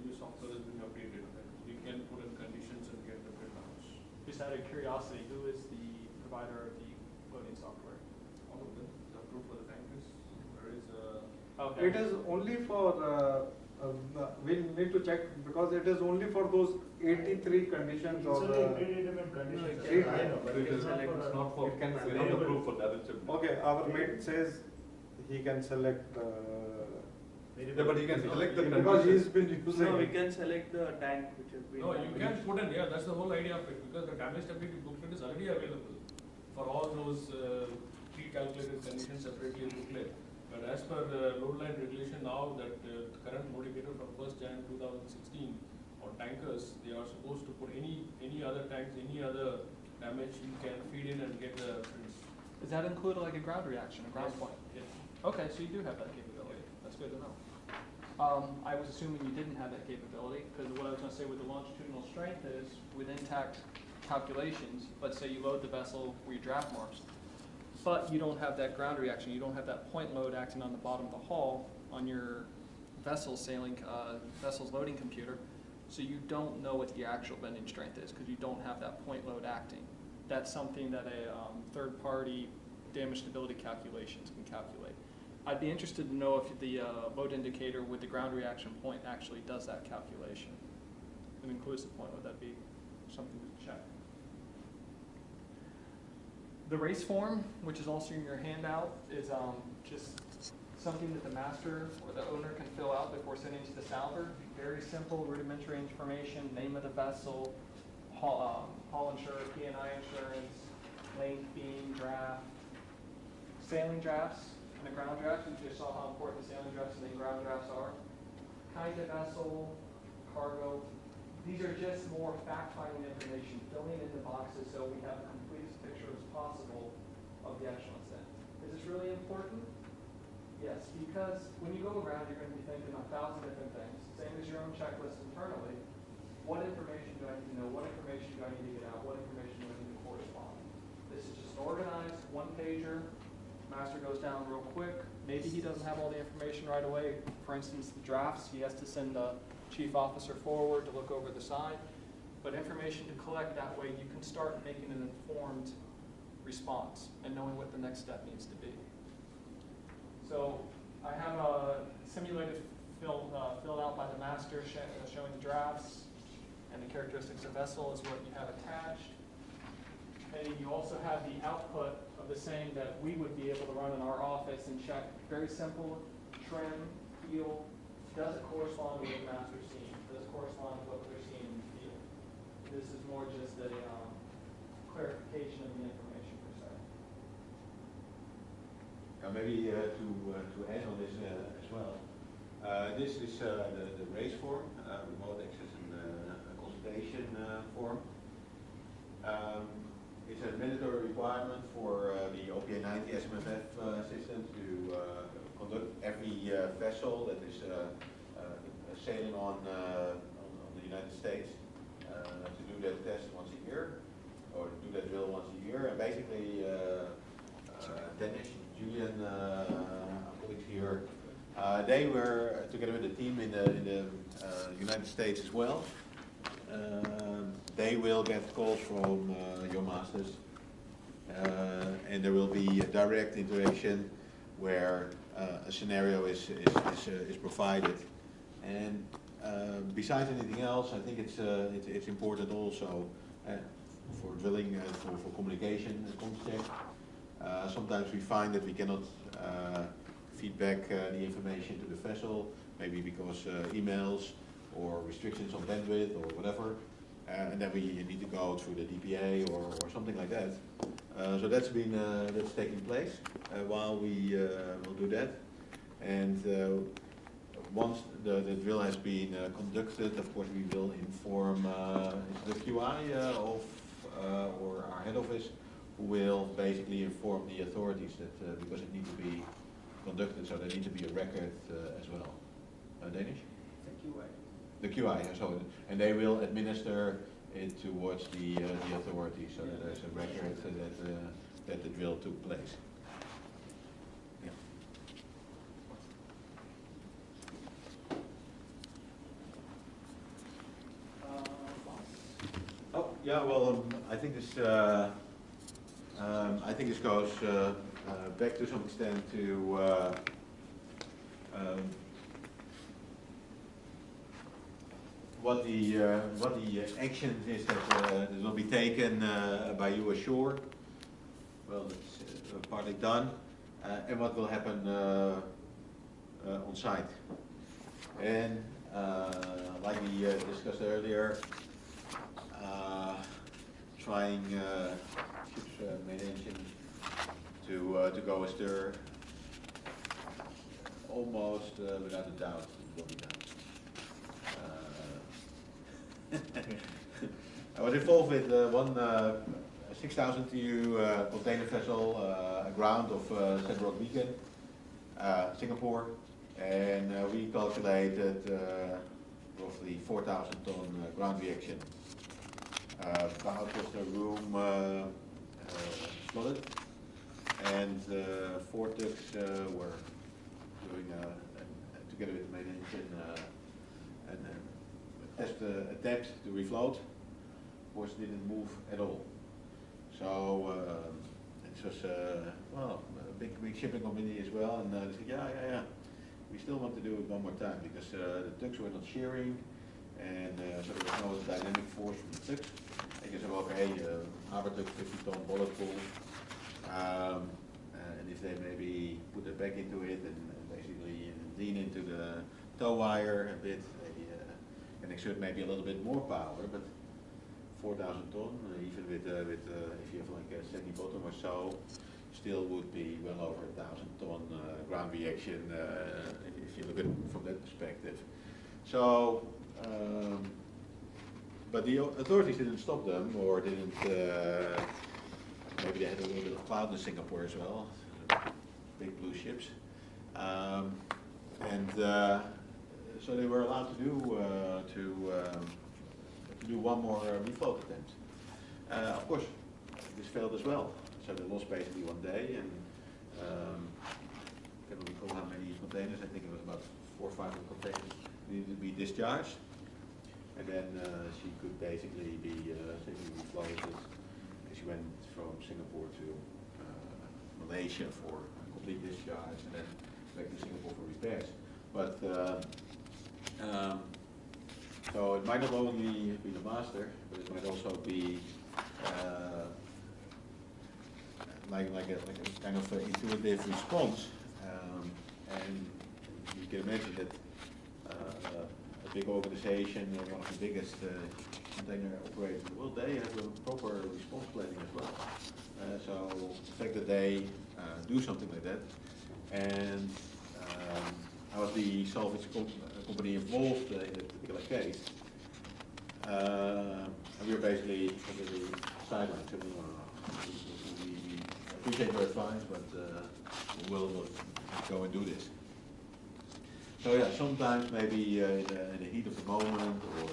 new software has been updated. We can put in conditions and get the printouts. Just out of curiosity, who is the provider of the loading software? All of them is approved for the tankers. There is Okay. It is only for, we need to check, because it is only for those 83 conditions or. It's not for, It can we're select. not approved for damage stability. Okay, our mate says he can select. Yeah, but you can select the Because he's conditions. been using. No, we can select the tank which has been. no, you can put in, yeah, that's the whole idea of it, because the damage stability booklet is already available for all those pre-calculated conditions separately in booklet. But as per the load line regulation now, that current load indicator from 1st Jan 2016 on tankers, they are supposed to put any other tanks, any other damage, you can feed in and get the prints. Does that include like a ground reaction, a ground Yes. point? Yes. Okay, so you do have that capability. That's good to know. I was assuming you didn't have that capability, because what I was going to say with the longitudinal strength is, with intact calculations, let's say you load the vessel where your draft marks, but you don't have that ground reaction, you don't have that point load acting on the bottom of the hull on your vessel's loading computer, so you don't know what the actual bending strength is, because you don't have that point load acting. That's something that a third-party damage stability calculations can calculate. I'd be interested to know if the load indicator with the ground reaction point actually does that calculation. It includes the point load. That'd be something to check. The race form, which is also in your handout, is just something that the master or the owner can fill out before sending to the salver. Very simple, rudimentary information: name of the vessel, hull insurance, P&I insurance, length, beam, draft, sailing drafts, and a ground draft. You just saw how important sailing drafts and then ground drafts are. Kind of vessel, cargo. These are just more fact-finding information, filling in the boxes so we have the completest picture as possible of the actual incident. Is this really important? Yes, because when you go around, you're going to be thinking 1,000 different things. Same as your own checklist internally. What information do I need to know? What information do I need to get out? What information do I need to correspond? This is just an organized one-pager. Master goes down real quick. Maybe he doesn't have all the information right away. For instance, the drafts, he has to send the chief officer forward to look over the side. But information to collect, that way you can start making an informed response and knowing what the next step needs to be. So I have a simulated filled out by the master showing the drafts and the characteristics of vessel is what you have attached. And you also have the output of the same that we would be able to run in our office and check. Very simple: trim, heel. Does it correspond with what the master's seeing? Does it correspond with what they're seeing in the field? This is more just a clarification of the information per se. Maybe to add on this as well. This is the race form, remote access and consultation form. It's a mandatory requirement for the OPA 90 SMFF system to conduct every vessel that is sailing on the United States to do that test once a year, or to do that drill once a year. And basically, Dennis, Julian, our colleagues here, they were together with the team in the United States as well. They will get calls from your masters, and there will be a direct interaction where a scenario is provided. And besides anything else, I think it's important also for drilling, for communication and comms check. Sometimes we find that we cannot feed back the information to the vessel, maybe because emails or restrictions on bandwidth or whatever, and then we need to go through the DPA or something like that. So that's taking place while we will do that. And once the drill has been conducted, of course we will inform the QI or our head office, who will basically inform the authorities that because it needs to be conducted, so there needs to be a record as well. Danish? The QI, so, and they will administer it towards the authorities, so that there's a record that the drill took place. Yeah. Oh, yeah. Well, I think this goes back to some extent to. What the actions is that will be taken by you ashore. Well, it's partly done, and what will happen on site. And like we discussed earlier, trying ship's main engine to go astir, almost without a doubt it will be done. I was involved with one 6,000 TEU container vessel aground of Sandrock Beacon, Singapore, And we calculated roughly 4,000 ton ground reaction. About was the room slotted, and 4 tugs were doing, together with the main engine, a test attempt to refloat. Of course, it didn't move at all. So it was well, a big shipping company as well, and they said, yeah. We still want to do it one more time because the tugs were not shearing, and so there was no dynamic force from the tugs. They just said, well, hey, our tug 50-ton bullet pool, and if they maybe put it back into it and basically lean into the tow wire a bit, they can exert maybe a little bit more power, but 4,000 ton, even with if you have like a sandy bottom or so, still would be well over 1,000 ton ground reaction if you look at it from that perspective. So, but the authorities didn't stop them, or didn't, maybe they had a little bit of cloud in Singapore as well, big blue ships. So they were allowed to do one more refloat attempt. Of course, this failed as well. So they lost basically one day, and I can't recall how many containers. I think it was about 400 or 500 containers needed to be discharged, and then she could basically be safely refloated. She went from Singapore to Malaysia for a complete discharge, and then back to Singapore for repairs. But so it might not only be the master, but it might also be like a kind of intuitive response, and you can imagine that a big organization, one of the biggest container operators in the world, they have a proper response planning as well. So the fact that they do something like that, and I was the salvage company involved in that particular case, and we were basically sidelined. So we appreciate your advice, but we'll go and do this. So yeah, sometimes maybe in the heat of the moment, or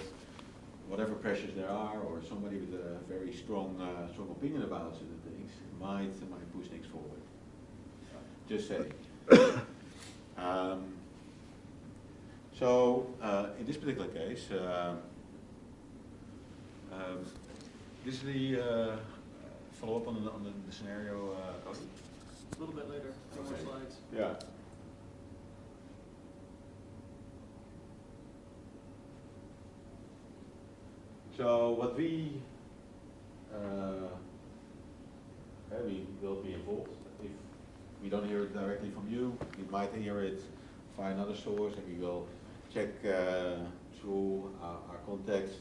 whatever pressures there are, or somebody with a very strong opinion about certain things might push things forward. Just saying. So in this particular case, this is the follow-up on the scenario, Cody? A little bit later, more slides. Yeah. So what we will be involved. If we don't hear it directly from you, we might hear it via another source, and we will check through our contacts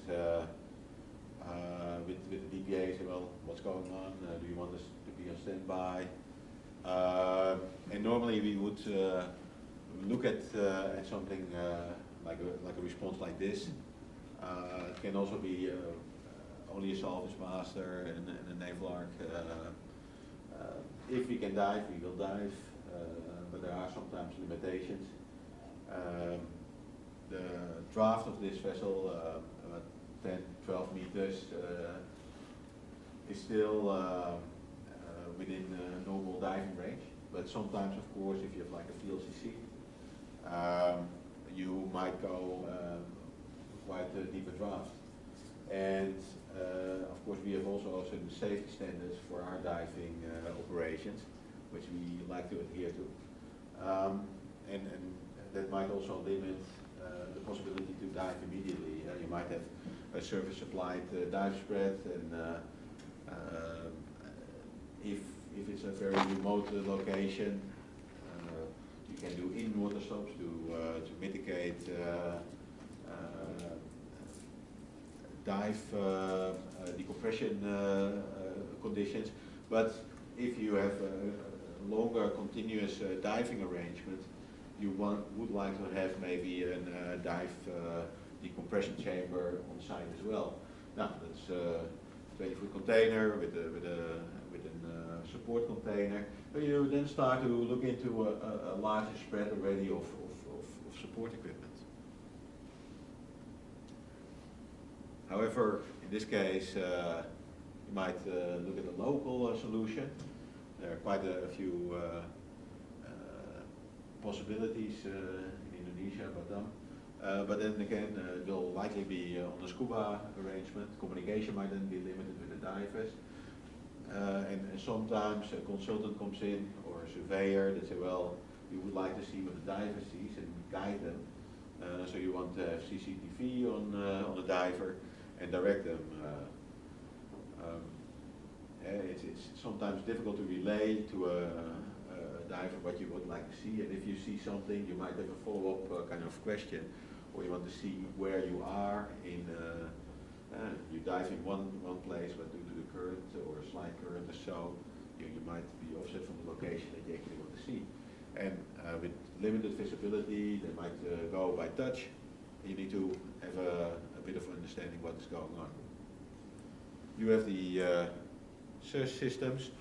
with the DPA, say, well, what's going on? Do you want us to be on standby? And normally we would look at something like a response like this. It can also be only a salvage master and a naval arc. If we can dive, we will dive, but there are sometimes limitations. The draft of this vessel, about 10, 12 meters, is still within normal diving range, but sometimes, of course, if you have like a VLCC, you might go quite a deeper draft. And of course, we have also certain safety standards for our diving operations, which we like to adhere to. And that might also limit the possibility to dive immediately. You might have a surface supplied dive spread, and if it's a very remote location, you can do in-water stops to mitigate dive decompression conditions. But if you have a longer continuous diving arrangement, you would like to have maybe a dive decompression chamber on site as well. Now that's a 20-foot container with a support container. So you then start to look into a larger spread already of support equipment. However, in this case, you might look at a local solution. There are quite a few possibilities in Indonesia, Batam. But then again, it will likely be on a scuba arrangement. Communication might then be limited with the divers. And sometimes a consultant comes in or a surveyor that say, well, we would like to see what the diver sees and guide them. So you want to have CCTV on the diver and direct them. It's sometimes difficult to relay to a diver what you would like to see, and if you see something, you might have a follow-up kind of question, or you want to see where you are in. You dive in one place, but due to the current or a slight current or so, you might be offset from the location that you actually want to see. And with limited visibility, they might go by touch. You need to have a bit of understanding what is going on. You have the search systems.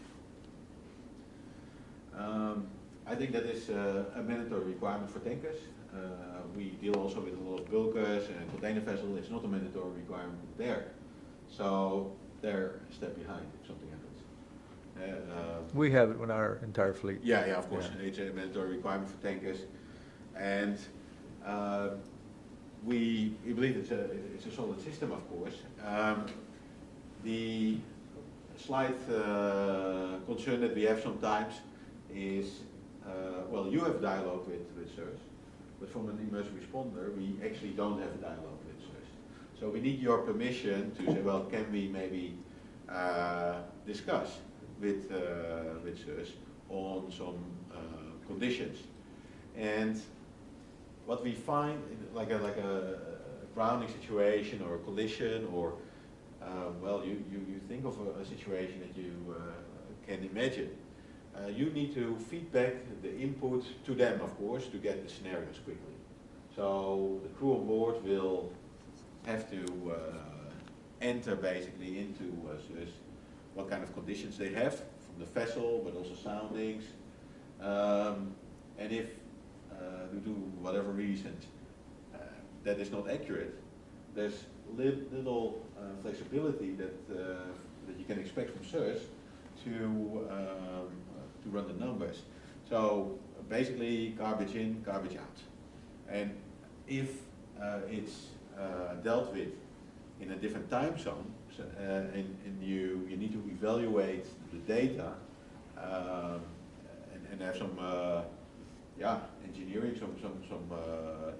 I think that is a mandatory requirement for tankers. We deal also with a lot of bulkers and container vessels. It's not a mandatory requirement there. So they're a step behind if something happens. We have it in our entire fleet. Yeah, of course. Yeah. It's a mandatory requirement for tankers. And we believe it's a solid system, of course. The slight concern that we have sometimes is, well, you have dialogue with SIRS, but from an emergency responder, we actually don't have a dialogue with SIRS. So we need your permission to say, well, can we maybe discuss with SIRS on some conditions? And what we find, like a grounding situation or a collision, or well, you think of a situation that you can imagine. You need to feedback the input to them, of course, to get the scenarios quickly. So the crew on board will have to enter basically into what kind of conditions they have from the vessel, but also soundings. And if due to whatever reason that is not accurate, there's little flexibility that you can expect from SIRS to run the numbers. So basically garbage in, garbage out. And if it's dealt with in a different time zone, so, and you need to evaluate the data and have some engineering, some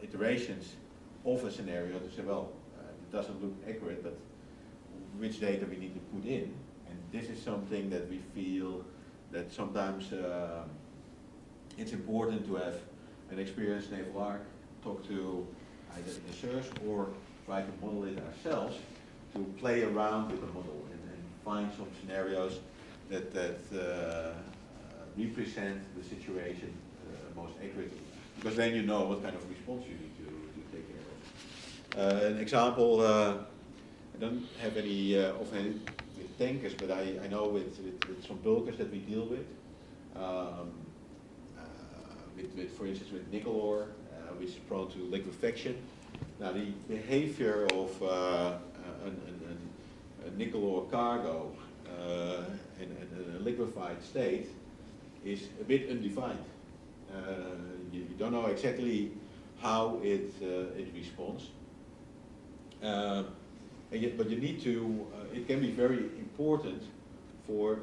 iterations of a scenario to say, well, it doesn't look accurate, but which data we need to put in. And this is something that we feel that sometimes it's important to have an experienced naval arc talk to either the SIRS or try to model it ourselves to play around with the model and find some scenarios that represent the situation most accurately. Because then you know what kind of response you need to take care of. An example, I don't have any offhand with tankers, but I know with some bulkers that we deal with, for instance, with nickel ore, which is prone to liquefaction. Now the behavior of a nickel ore cargo in a liquefied state is a bit undefined. You don't know exactly how it responds. But you need to, it can be very important for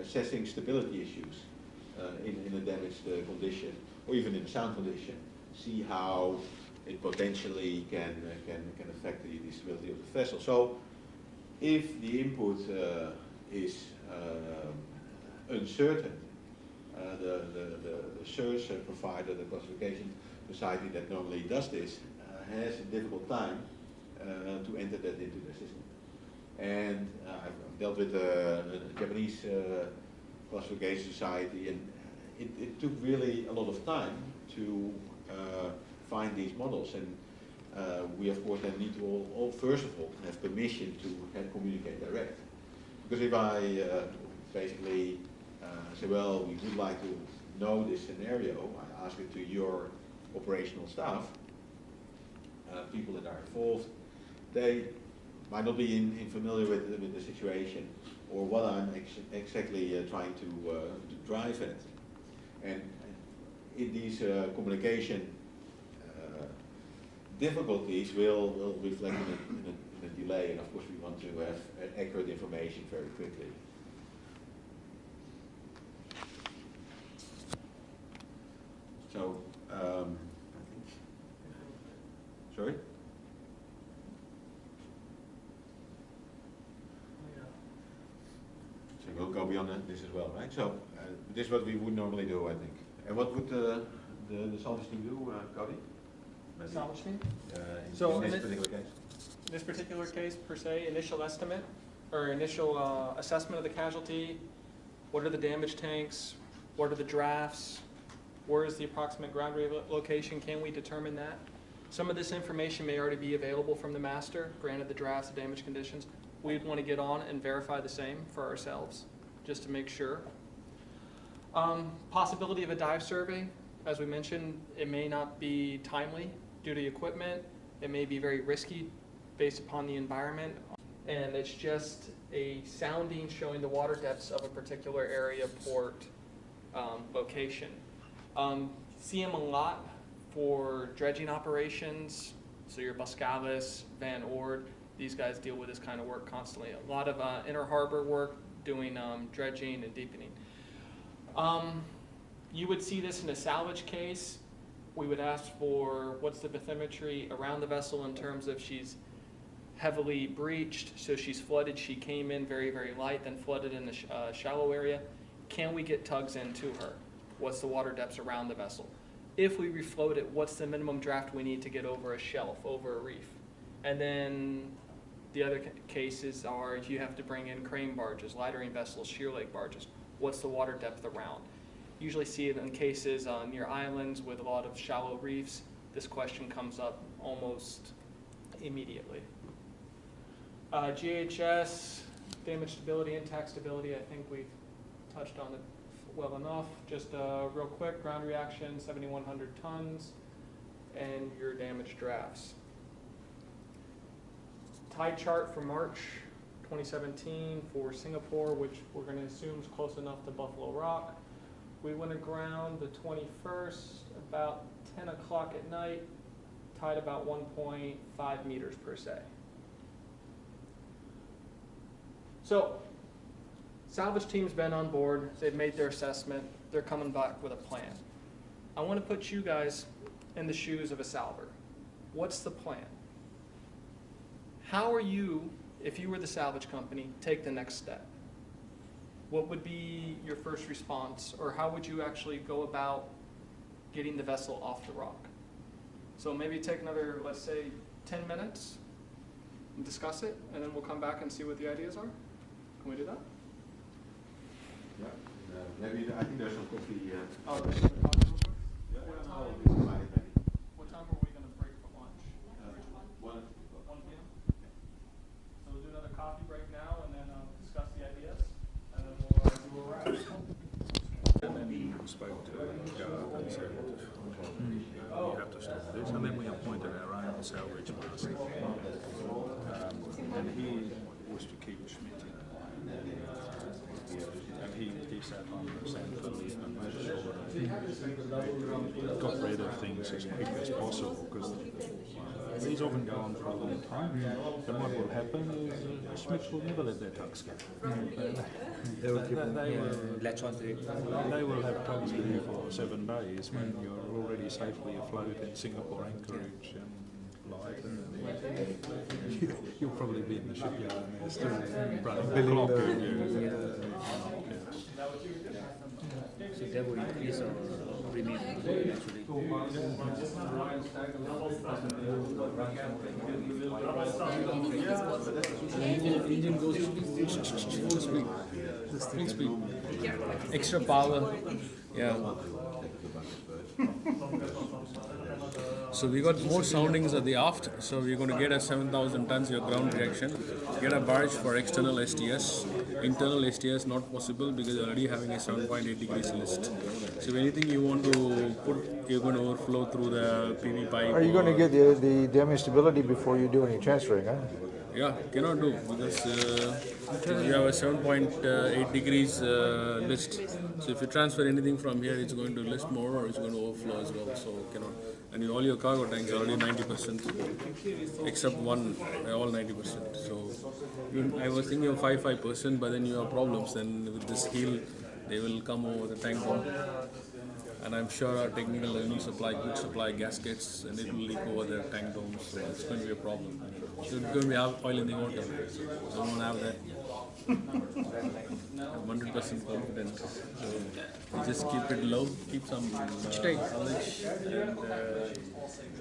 assessing stability issues in a damaged condition, or even in a sound condition. See how it potentially can affect the stability of the vessel. So if the input is uncertain, the search provider, the classification society that normally does this, has a difficult time to enter that into the system. And I've dealt with a Japanese classification society, and it took really a lot of time to find these models. And we of course then need to all first of all have permission to communicate direct. Because if I basically say, well, we would like to know this scenario, I ask it to your operational staff, people that are involved, they might not be familiar with the situation or what I'm exactly trying to drive at. And in these communication difficulties will reflect in a delay, and of course we want to have accurate information very quickly. So, I think, sorry? So we'll go beyond this as well, right? So, this is what we would normally do, I think. And what would the salvage team do, Cody? Maybe, Salvage team? in this particular case? In this particular case, per se, initial estimate or initial assessment of the casualty. What are the damage tanks? What are the drafts? Where is the approximate ground location? Can we determine that? Some of this information may already be available from the master, granted the drafts, the damage conditions. We'd want to get on and verify the same for ourselves, just to make sure. Possibility of a dive survey. As we mentioned, it may not be timely due to equipment. It may be very risky based upon the environment. And it's just a sounding showing the water depths of a particular area, port, location. See them a lot for dredging operations. So your Buscalis, Van Ord, these guys deal with this kind of work constantly. A lot of inner harbor work, doing dredging and deepening. You would see this in a salvage case. We would ask for what's the bathymetry around the vessel in terms of she's heavily breached, so she's flooded. She came in very, very light, then flooded in the shallow area. Can we get tugs into her? What's the water depths around the vessel? If we refloat it, what's the minimum draft we need to get over a shelf, over a reef? And then the other cases are if you have to bring in crane barges, lightering vessels, shear leg barges, what's the water depth around? Usually see it in cases near islands with a lot of shallow reefs. This question comes up almost immediately. GHS, damage stability, intact stability, I think we've touched on it well enough. Just real quick, ground reaction, 7,100 tons, and your damage drafts. Tide chart for March 2017 for Singapore, which we're going to assume is close enough to Buffalo Rock. We went aground the 21st, about 10 o'clock at night, tide about 1.5 meters per se. So, salvage team's been on board, they've made their assessment, they're coming back with a plan. I want to put you guys in the shoes of a salver. What's the plan? How are you, if you were the salvage company, take the next step? What would be your first response, or how would you actually go about getting the vessel off the rock? So maybe take another, let's say, 10 minutes and discuss it, and then we'll come back and see what the ideas are. Can we do that? Yeah, maybe I think there's some coffee. Oh, there's some coffee real quick? Yeah, What time? I'll be provided maybe. What time are we going to break for lunch? 1 p.m.? So we'll do another coffee break now and then discuss the ideas, and then we'll do a wrap. And then we spoke to Garth and said, you have to stop this. And then we appointed our own salvage master. And he was to keep Schmidt in. And he sat on the central lead and made sure that got rid of things as quick as possible, because these often go on for a long time. And what will happen is Schmidt will never let their tugs go. They will have tugs with you for 7 days when you're already safely afloat in Singapore anchorage and live. And you'll probably be in the shipyard and they're still running the clock. So that will increase our premium actually. Engine goes full speed. Extra power. Yeah. So we got more soundings at the aft, so we're going to get a 7,000 tons your ground reaction, get a barge for external STS, internal STS not possible because you're already having a 7.8 degrees list. So So if anything you want to put, you're going to overflow through the PV pipe. Are you going to get the dam stability before you do any transferring, huh? Yeah, cannot do because you have a 7.8 degrees list. So if you transfer anything from here, it's going to list more or it's going to overflow as well. So cannot. And all your cargo tanks are already 90%, except one, all 90%. So I was thinking of 5%, but then you have problems. Then with this heel, they will come over the tank dome. And I'm sure our technical will supply good supply gaskets and it will leak over the tank domes. So it's going to be a problem. So it's going to be oil in the water. So I don't want to have that. I'm 100% confident. So you just keep it low, keep some knowledge, and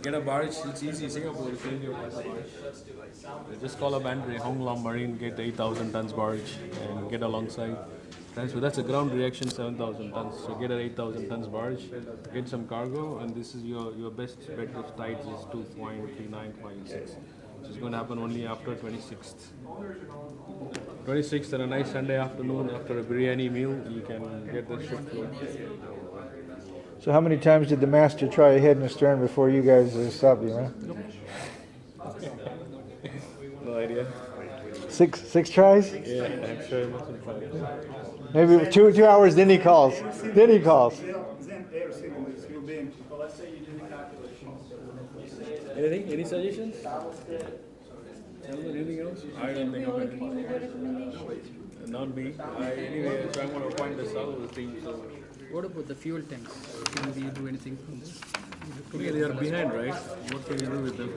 get a barge. It's easy. Singapore is easy to get a barge. Just call up Andre, Hong Lam Marine, get 8,000 tons barge and get alongside. Transfer. That's a ground reaction 7,000 tons. So get an 8,000 tons barge, get some cargo, and this is your best bet of tides is 2.3956. So it's going to happen only after 26th. 26th on a nice Sunday afternoon after a biryani meal, you can get the ship float. So how many times did the master try ahead and astern before you guys stopped you, huh? No idea. Six tries? Yeah, I'm sure it mustn't try. Maybe 2 hours, then he calls. Then he calls. Anything? Any suggestions? Anything else? I don't think of anything. Not me. Anyway, so I'm going to point this out with the team. So. What about the fuel tanks? Can we do anything from this? Okay, they are behind, right? What can you do with them?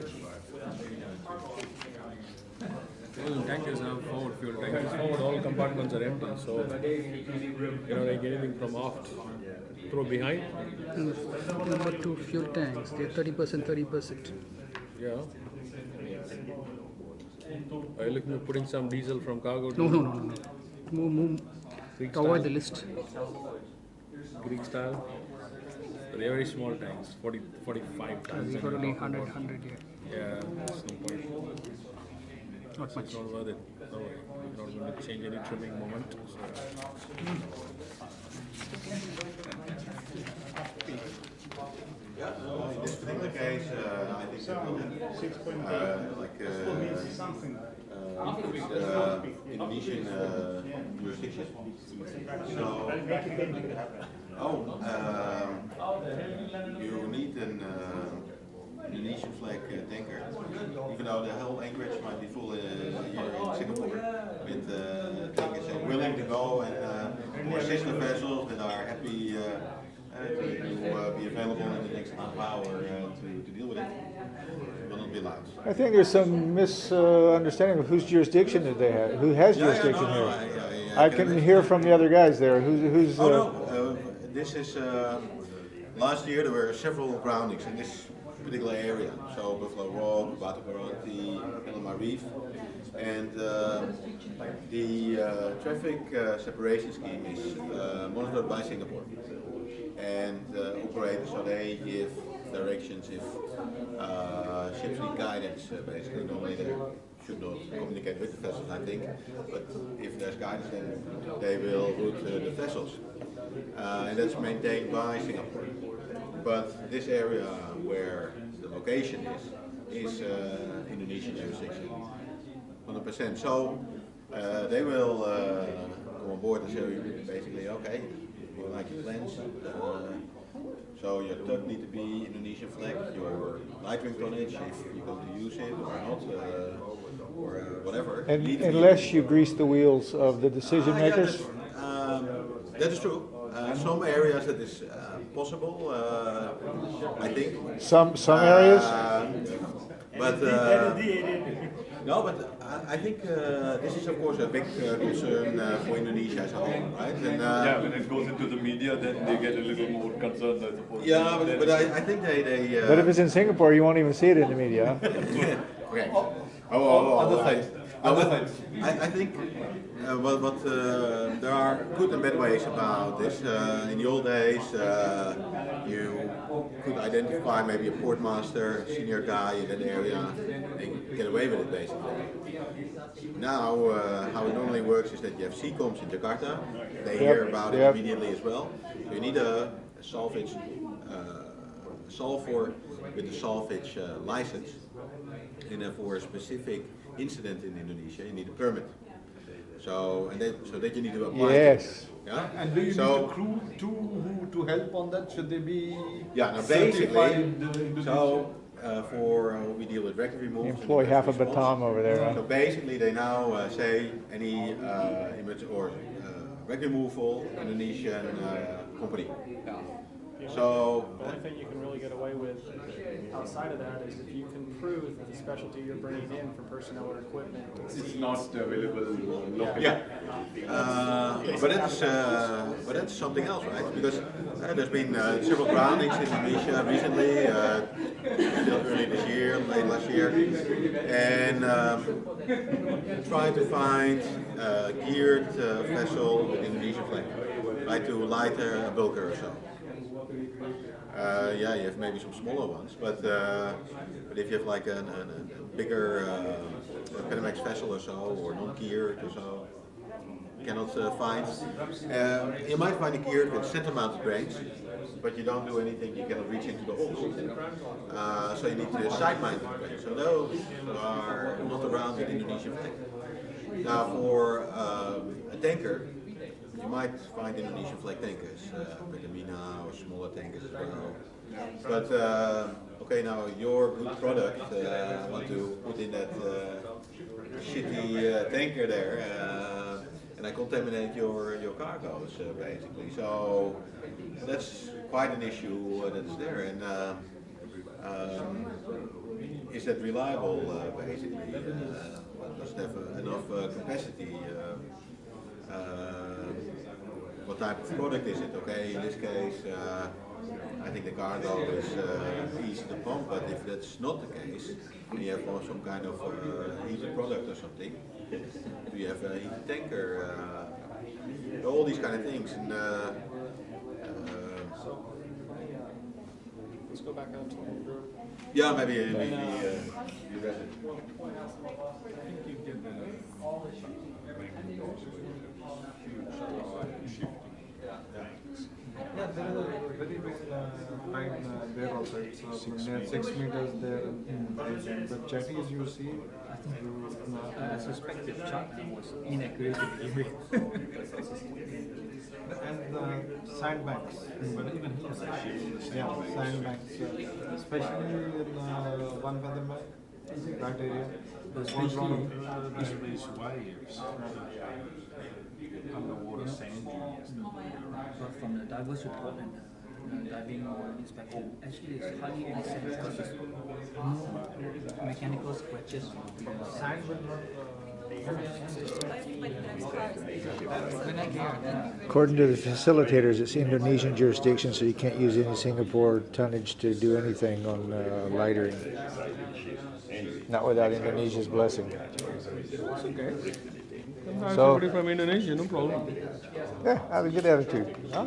Well, tankers have forward fuel tankers. Forward, all compartments are empty, so you know, like anything from aft. Throw behind. Number 2 fuel tanks. They're 30%. Yeah. Are you looking at putting some diesel from cargo? No. Move. Greek Avoid style? the list. Greek style. But they're very small tanks, 45 tons. We got only 100 here. Yeah, there's no point. Not much. It's not worth it. No, you're not going to change any trimming moment. So. In this particular case, I think that will have Indonesian jurisdiction. So, you need an Indonesian flag tanker, even though the whole anchorage might be full here in Singapore, with tankers that are willing to go and more sister vessels that are happy to be available in the next half hour to deal with it. Will not be allowed. I think there's some misunderstanding of whose jurisdiction that they have. Who has jurisdiction here? I can hear from the other guys there. Who's? This is last year there were several groundings in this particular area. So Buffalo Rock, Batu Karanti, Panama Reef, and the traffic separation scheme is monitored by Singapore and operators, so they give directions if ships need guidance. Basically, normally they should not communicate with the vessels, I think, but if there's guidance, then they will route the vessels, and that's maintained by Singapore. But this area where the location is Indonesian jurisdiction, 100%. So they will go on board and show you basically, okay, we like your plans. So your tug need to be Indonesian flag, your lightering tonnage, if you're going to use it or not, or whatever. And unless you grease the wheels of the decision makers? That is true. Some areas that is possible, I think. Some areas? But no, but I think this is of course a big concern for Indonesia as a whole, right? And, yeah, when it goes into the media, then they get a little more concerned, I suppose. Yeah, but I think they But if it's in Singapore, you won't even see it in the media. Okay. Other sides. I think there are good and bad ways about this. In the old days, you could identify maybe a portmaster, senior guy in that area, and get away with it basically. Now, how it normally works is that you have CCOMs in Jakarta. They hear about it immediately as well. So you need a salvage sulfur with the salvage license, and then for a specific incident in Indonesia, you need a permit. So so that you need to apply. Yes. Yeah. And do you so, need a crew to help on that? Should they be basically. certified? So we deal with record removal. Employ half a baton over there. So basically, they now say any image or record removal Indonesian company. So the only thing you can really get away with outside of that is if you can prove that the specialty you're bringing in for personnel or equipment It's not available locally. yeah, but that's something else, right? Because there's been several groundings in Indonesia recently, early this year, late last year, and try to find a geared vessel with Indonesian flag, right, to light a bulker or so. Yeah, you have maybe some smaller ones, but if you have like a bigger Panamax vessel or so, or non-geared or so, you cannot find. You might find a geared with center-mounted cranes, but you don't do anything. You cannot reach into the holes. So you need to side-mounted cranes. So those are not around in Indonesian flag. Now for a tanker, you might find Indonesian flag tankers, Pertamina or smaller tankers as well. But okay, now your good product, I want to put in that shitty tanker there, and I contaminate your cargoes basically. So that's quite an issue that's there. And is that reliable basically? Does it have enough capacity? What type of product is it? Okay, in this case, I think the cargo is easy to pump, but if that's not the case, and you have some kind of heated product or something, do you have a heated tanker? All these kind of things. And, let's go back out to the yeah, maybe you read it. Yeah, there is a very big line there also. It's near 6 meters there. The jetties you see. I suspect the chart was inaccurate to begin with. And the sandbanks. But even here, they shift the same Yeah, way. sandbanks, especially in one weather bank, that area. Especially these waves, underwater sand dunes. But from the diver's report and diving inspection, actually there's hardly any sense of no mechanical scratches on the Sand will not. According to the facilitators, it's Indonesian jurisdiction, so you can't use any Singapore tonnage to do anything on lightering. Not without Indonesia's blessing. That's okay. Sometimes So- somebody from Indonesia, no problem. Yeah, have a good attitude. Huh?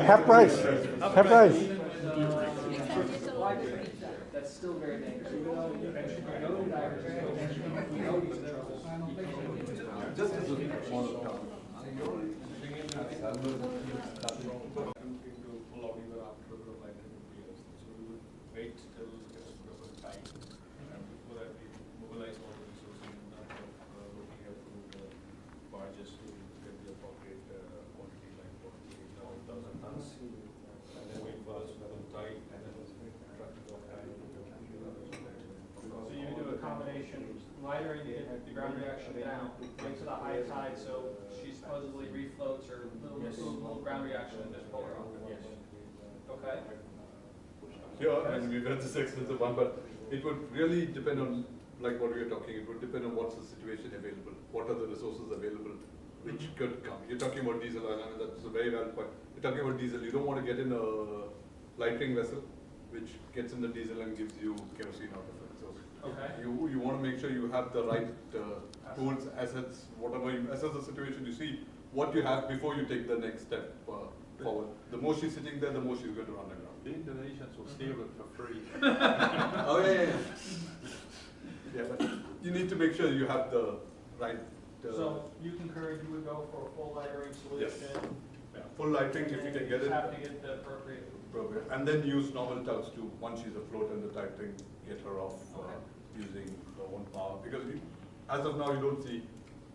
Half price. Half price. That's still very dangerous. Just as a small pull out even after the flight years. So we would wait till it gets to the time, and before that we mobilize all the resources in terms of looking at food barges to get the appropriate quantity, like 1,000 tons, and then wait for us to have tide, and then truck it off. So you do a combination, lightering to get the ground reaction down, wait to the high tide, so she supposedly refloats or little ground reaction and just pull her off. Yes. Okay. Yeah, and we've had this expensive one, but it would really depend on, like what we are talking, it would depend on what's the situation available, what are the resources available which could come. You're talking about diesel oil, I mean, that's a very valid point. You're talking about diesel, you don't want to get in a lightering vessel which gets in the diesel and gives you kerosene out of it. So Okay. you want to make sure you have the right tools, assets, whatever you assess the situation, you see what you have before you take the next step forward. The more she's sitting there, the more she's going to run around. The Indonesians will steal it for free. Oh yeah. Yeah, but you need to make sure you have the right. So you concur you would go for a full light full lightering if you can get You it. have to get the appropriate. And then use normal tugs to, once she's afloat and the tide thing, get her off using her own power. Because as of now, you don't see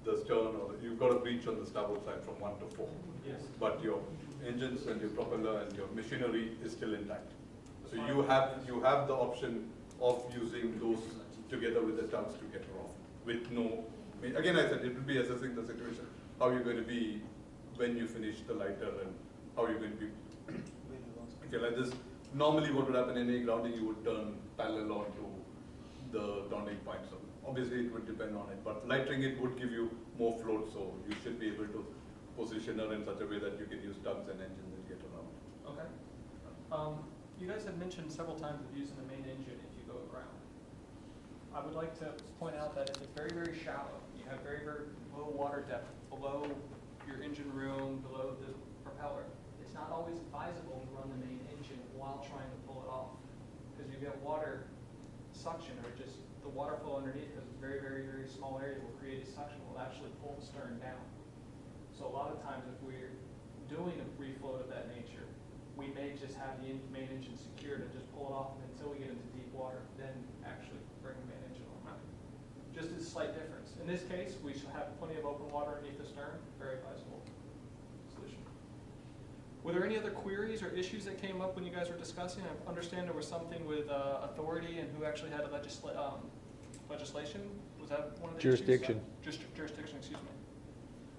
the stern, or you've got a breach on the starboard side from 1 to 4. Yes. But your engines and your propeller and your machinery is still intact. So you have the option of using those together with the tugs to get her off. With no, again I said, it will be assessing the situation, how you're going to be when you finish the lighter and how you're going to be. If you're like this, normally what would happen in any grounding, you would turn parallel onto the grounding point. So obviously it would depend on it, but lightering it would give you more float, so you should be able to position her in such a way that you can use tugs and engines and get around. Okay. You guys have mentioned several times of using the main engine if you go aground. I would like to point out that if it's very, very shallow, you have very, very low water depth below your engine room, below the propeller, it's not always advisable to run the main engine while trying to pull it off. Because you get water suction, or just the water flow underneath, because it's very, very, very small area will create a suction, will actually pull the stern down. So a lot of times if we're doing a refloat of that nature, we may just have the main engine secured and just pull it off until we get into deep water, then actually bring the main engine on. Just a slight difference. In this case, we should have plenty of open water underneath the stern, very advisable solution. Were there any other queries or issues that came up when you guys were discussing? I understand there was something with authority and who actually had a legislation. Was that one of the Jurisdiction. issues? Jurisdiction, excuse me.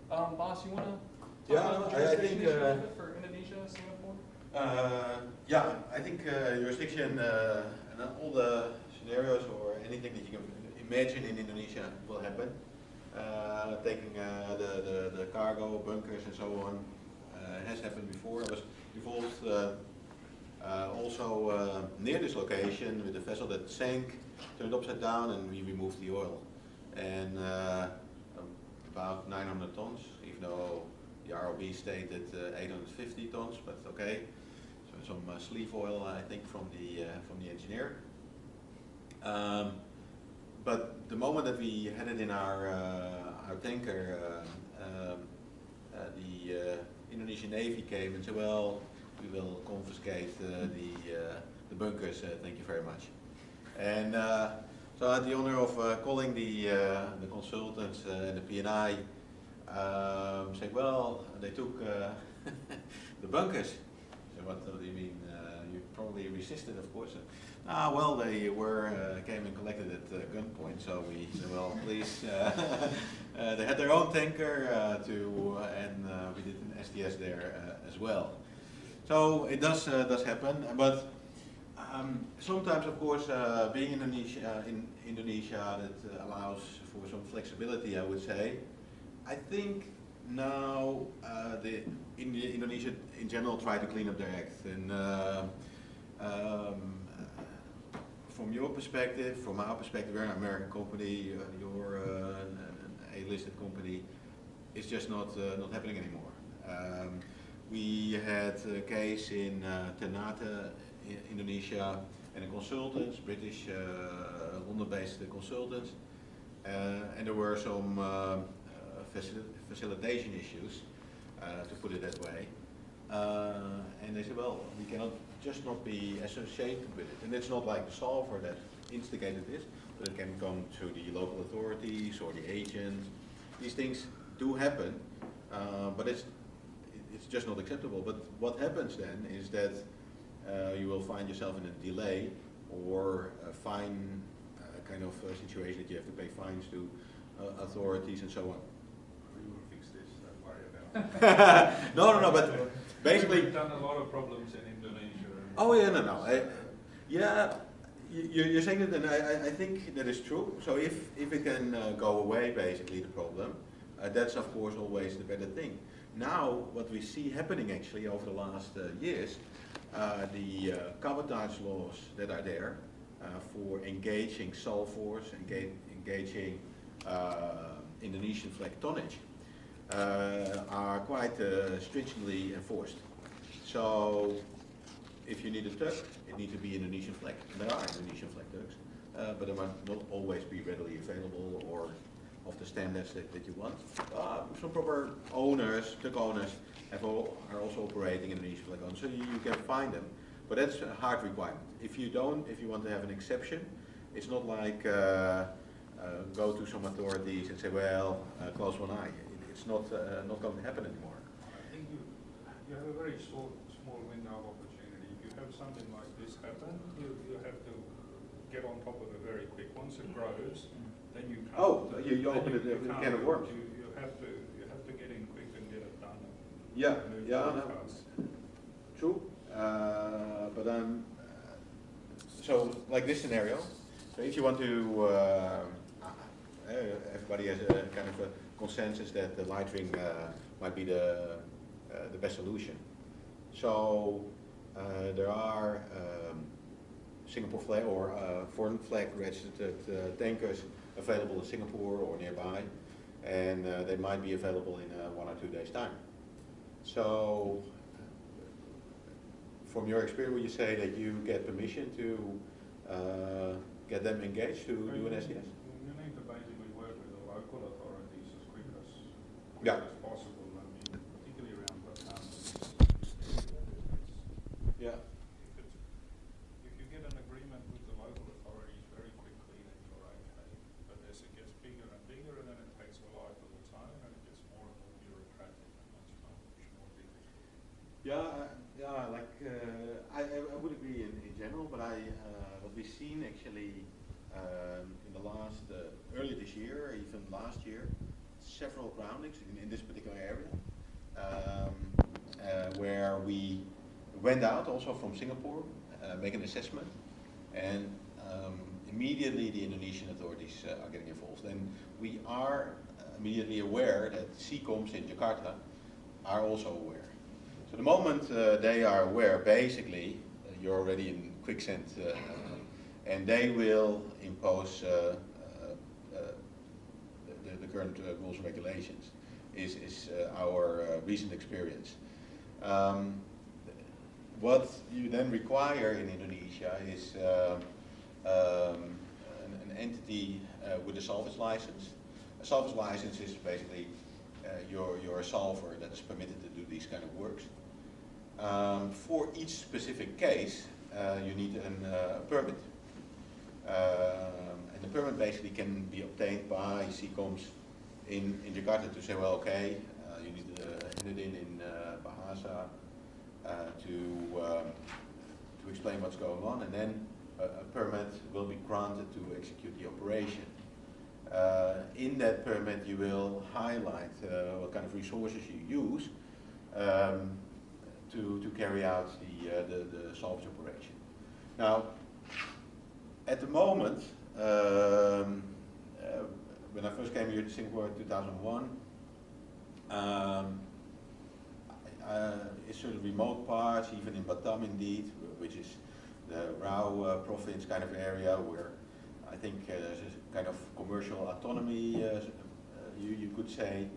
Boss, you want to talk Yeah, about I jurisdiction think, issue a little bit for Indonesia, Singapore? Yeah, I think jurisdiction and all the scenarios or anything that you can imagine in Indonesia will happen. Taking the cargo, bunkers and so on has happened before. I was involved also near this location with a vessel that sank, turned upside down, and we removed the oil. And about 900 tons, even though the ROB stated 850 tons, but okay. So some sleeve oil, I think, from the engineer. But the moment that we had it in our tanker, the Indonesian Navy came and said, "Well, we will confiscate the bunkers. Thank you very much." And so I had the honor of calling the consultants and the P&I, saying, "Well, they took the bunkers." So what do you mean? You probably resisted, of course. Well, they came and collected at gunpoint. So we said, "Well, please." They had their own tanker and we did an STS there as well. So it does happen, but. Sometimes, of course, being in Indonesia, that allows for some flexibility, I would say. I think now Indonesia in general try to clean up their act. And from your perspective, from our perspective, we're an American company, you're an A-listed company, it's just not happening anymore. We had a case in Ternate, Indonesia, and the consultants, British, London-based consultants, and there were some facilitation issues, to put it that way. And they said, well, we cannot just not be associated with it. And it's not like the solver that instigated this, but it can come to the local authorities or the agent. These things do happen, but it's just not acceptable. But what happens then is that you will find yourself in a delay or a fine kind of situation that you have to pay fines to authorities and so on. We will fix this, don't worry about it. No, but basically. We've done a lot of problems in Indonesia. Oh yeah, no. Yeah, you're saying that, and I think that is true. So if it can go away, basically the problem, that's of course always the better thing. Now, what we see happening actually over the last years, the cabotage laws that are there for engaging sulfurs, engaging Indonesian flag tonnage, are quite stringently enforced. So, if you need a tug, it needs to be Indonesian flag. And there are Indonesian flag tugs, but they might not always be readily available or of the standards that you want. Some proper owners, tug owners, are also operating Indonesian flag on, so you can find them. But that's a hard requirement. If you want to have an exception, it's not like go to some authorities and say, well, close one eye. It's not going to happen anymore. I think you have a very small window of opportunity. If you have something like this happen, you have to get on top of it very quick. Once it grows, then you can't. Oh, you open a can of worms. You have to get in quick and get it done. Yeah, No. True. But so like this scenario. So if you want to, everybody has a kind of a consensus that the light ring might be the best solution. So there are Singapore flag or foreign flag registered tankers available in Singapore or nearby, and they might be available in 1 or 2 days' time. So from your experience, would you say that you get permission to get them engaged to do an SDS? You need to basically work with the local authorities as quick as possible. I mean, particularly around Batam. Yeah. If you get an agreement with the local authorities very quickly, then you're okay. But as it gets bigger and bigger, and then it takes a life of its own, and it gets more and more bureaucratic and much more difficult. Yeah, like I would agree in general, but what we've seen actually in the last early this year, even last year, several groundings in this particular area, where we went out also from Singapore, make an assessment, and immediately the Indonesian authorities are getting involved, and we are immediately aware that CCOMs in Jakarta are also aware. So the moment they are aware, basically, you're already in quicksand, and they will impose the current rules and regulations, is our recent experience. What you then require in Indonesia is an entity with a salvage license. A salvage license is basically you're a salver that is permitted to do these kind of works. For each specific case, you need a permit. And the permit basically can be obtained by CCOMs in Jakarta to say, well, okay, you need to enter in Bahasa to explain what's going on, and then a permit will be granted to execute the operation. In that permit, you will highlight what kind of resources you use to carry out the salvage operation. Now, at the moment, when I first came here to Singapore in 2001, it's sort of remote parts, even in Batam indeed, which is the Rau province kind of area where I think there's a kind of commercial autonomy, you could say.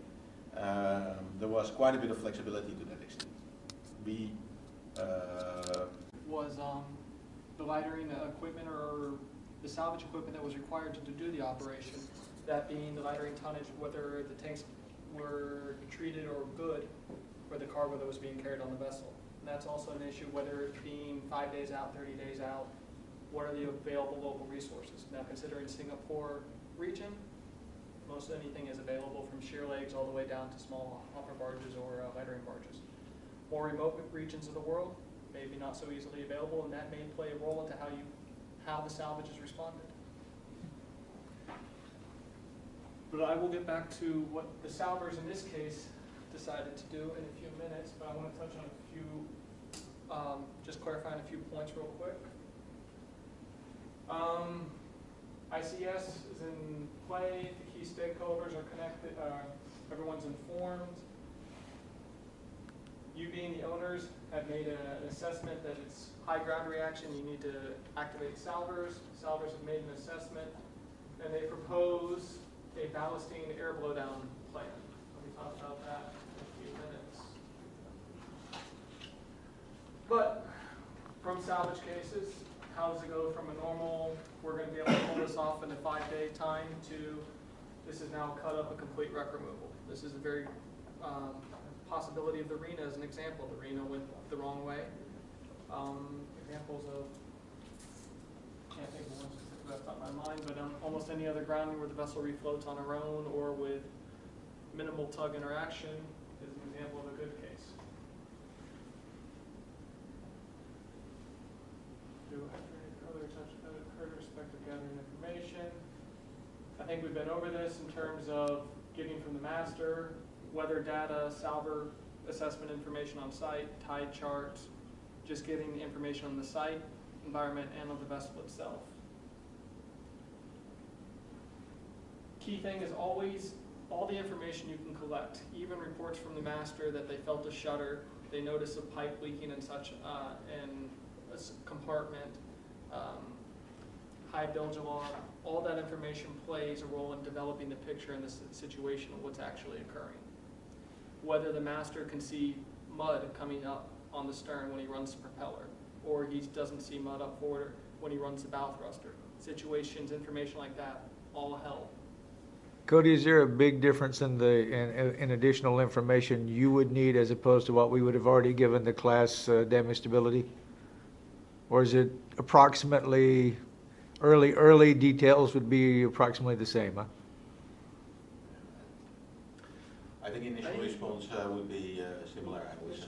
There was quite a bit of flexibility to that extent. Was the lightering equipment or the salvage equipment that was required to do the operation, that being the lightering tonnage, whether the tanks were treated or good for the cargo that was being carried on the vessel. And that's also an issue, whether it being 5 days out, 30 days out, what are the available local resources? Now, considering Singapore region, most anything is available from shear legs all the way down to small hopper barges or lightering barges. More remote regions of the world, maybe not so easily available, and that may play a role into how the salvage is responded. But I will get back to what the salvers in this case decided to do in a few minutes, but I want to touch on a few, just clarifying a few points real quick. ICS is in play, the key stakeholders are connected, everyone's informed. You being the owners have made an assessment that it's high ground reaction, you need to activate salvers. Salvers have made an assessment, and they propose a ballasting air blowdown plan. Let me talk about that in a few minutes. But from salvage cases, how does it go from a normal, we're going to be able to pull this off in a 5-day time, to this is now cut up a complete wreck removal? This is a very possibility of the RENA as an example. The RENA went the wrong way. Examples of, can't think of one specific that's not my mind, but almost any other grounding where the vessel refloats on her own or with minimal tug interaction is an example of a good case. Do other touch occur with respect to gathering information? I think we've been over this in terms of getting from the master, weather data, salver assessment information on site, tide charts, just getting the information on the site, environment, and on the vessel itself. Key thing is always all the information you can collect, even reports from the master that they felt a shudder, they noticed a pipe leaking in such in a compartment, high bilge alarm, all that information plays a role in developing the picture and the situation of what's actually occurring. Whether the master can see mud coming up on the stern when he runs the propeller, or he doesn't see mud up forward when he runs the bow thruster. Situations, information like that, all help. Cody, is there a big difference in the in additional information you would need as opposed to what we would have already given the class damage stability? Or is it approximately early details would be approximately the same, huh? I think initial response would be similar, I would say.